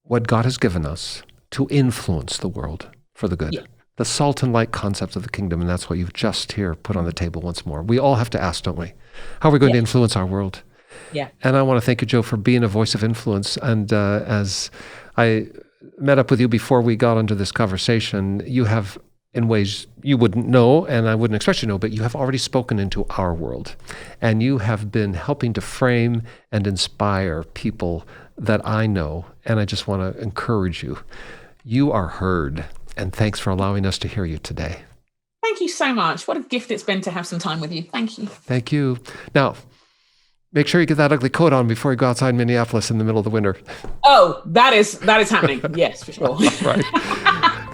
what God has given us to influence the world for the good. Yeah. The salt and light concept of the kingdom, and that's what you've just here put on the table once more. We all have to ask, don't we? How are we going to influence our world? Yeah. And I want to thank you, Jo, for being a voice of influence. And as I met up with you before we got into this conversation, you have, in ways you wouldn't know, and I wouldn't expect you to know, but you have already spoken into our world. And you have been helping to frame and inspire people that I know. And I just want to encourage you. You are heard. And thanks for allowing us to hear you today. Thank you so much. What a gift it's been to have some time with you. Thank you. Thank you. Now, make sure you get that ugly coat on before you go outside Minneapolis in the middle of the winter. Oh, that is happening. Yes, for sure. Right.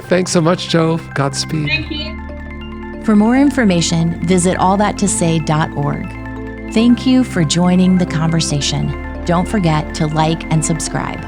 Thanks so much, Jo. Godspeed. Thank you. For more information, visit allthattosay.org. Thank you for joining the conversation. Don't forget to like and subscribe.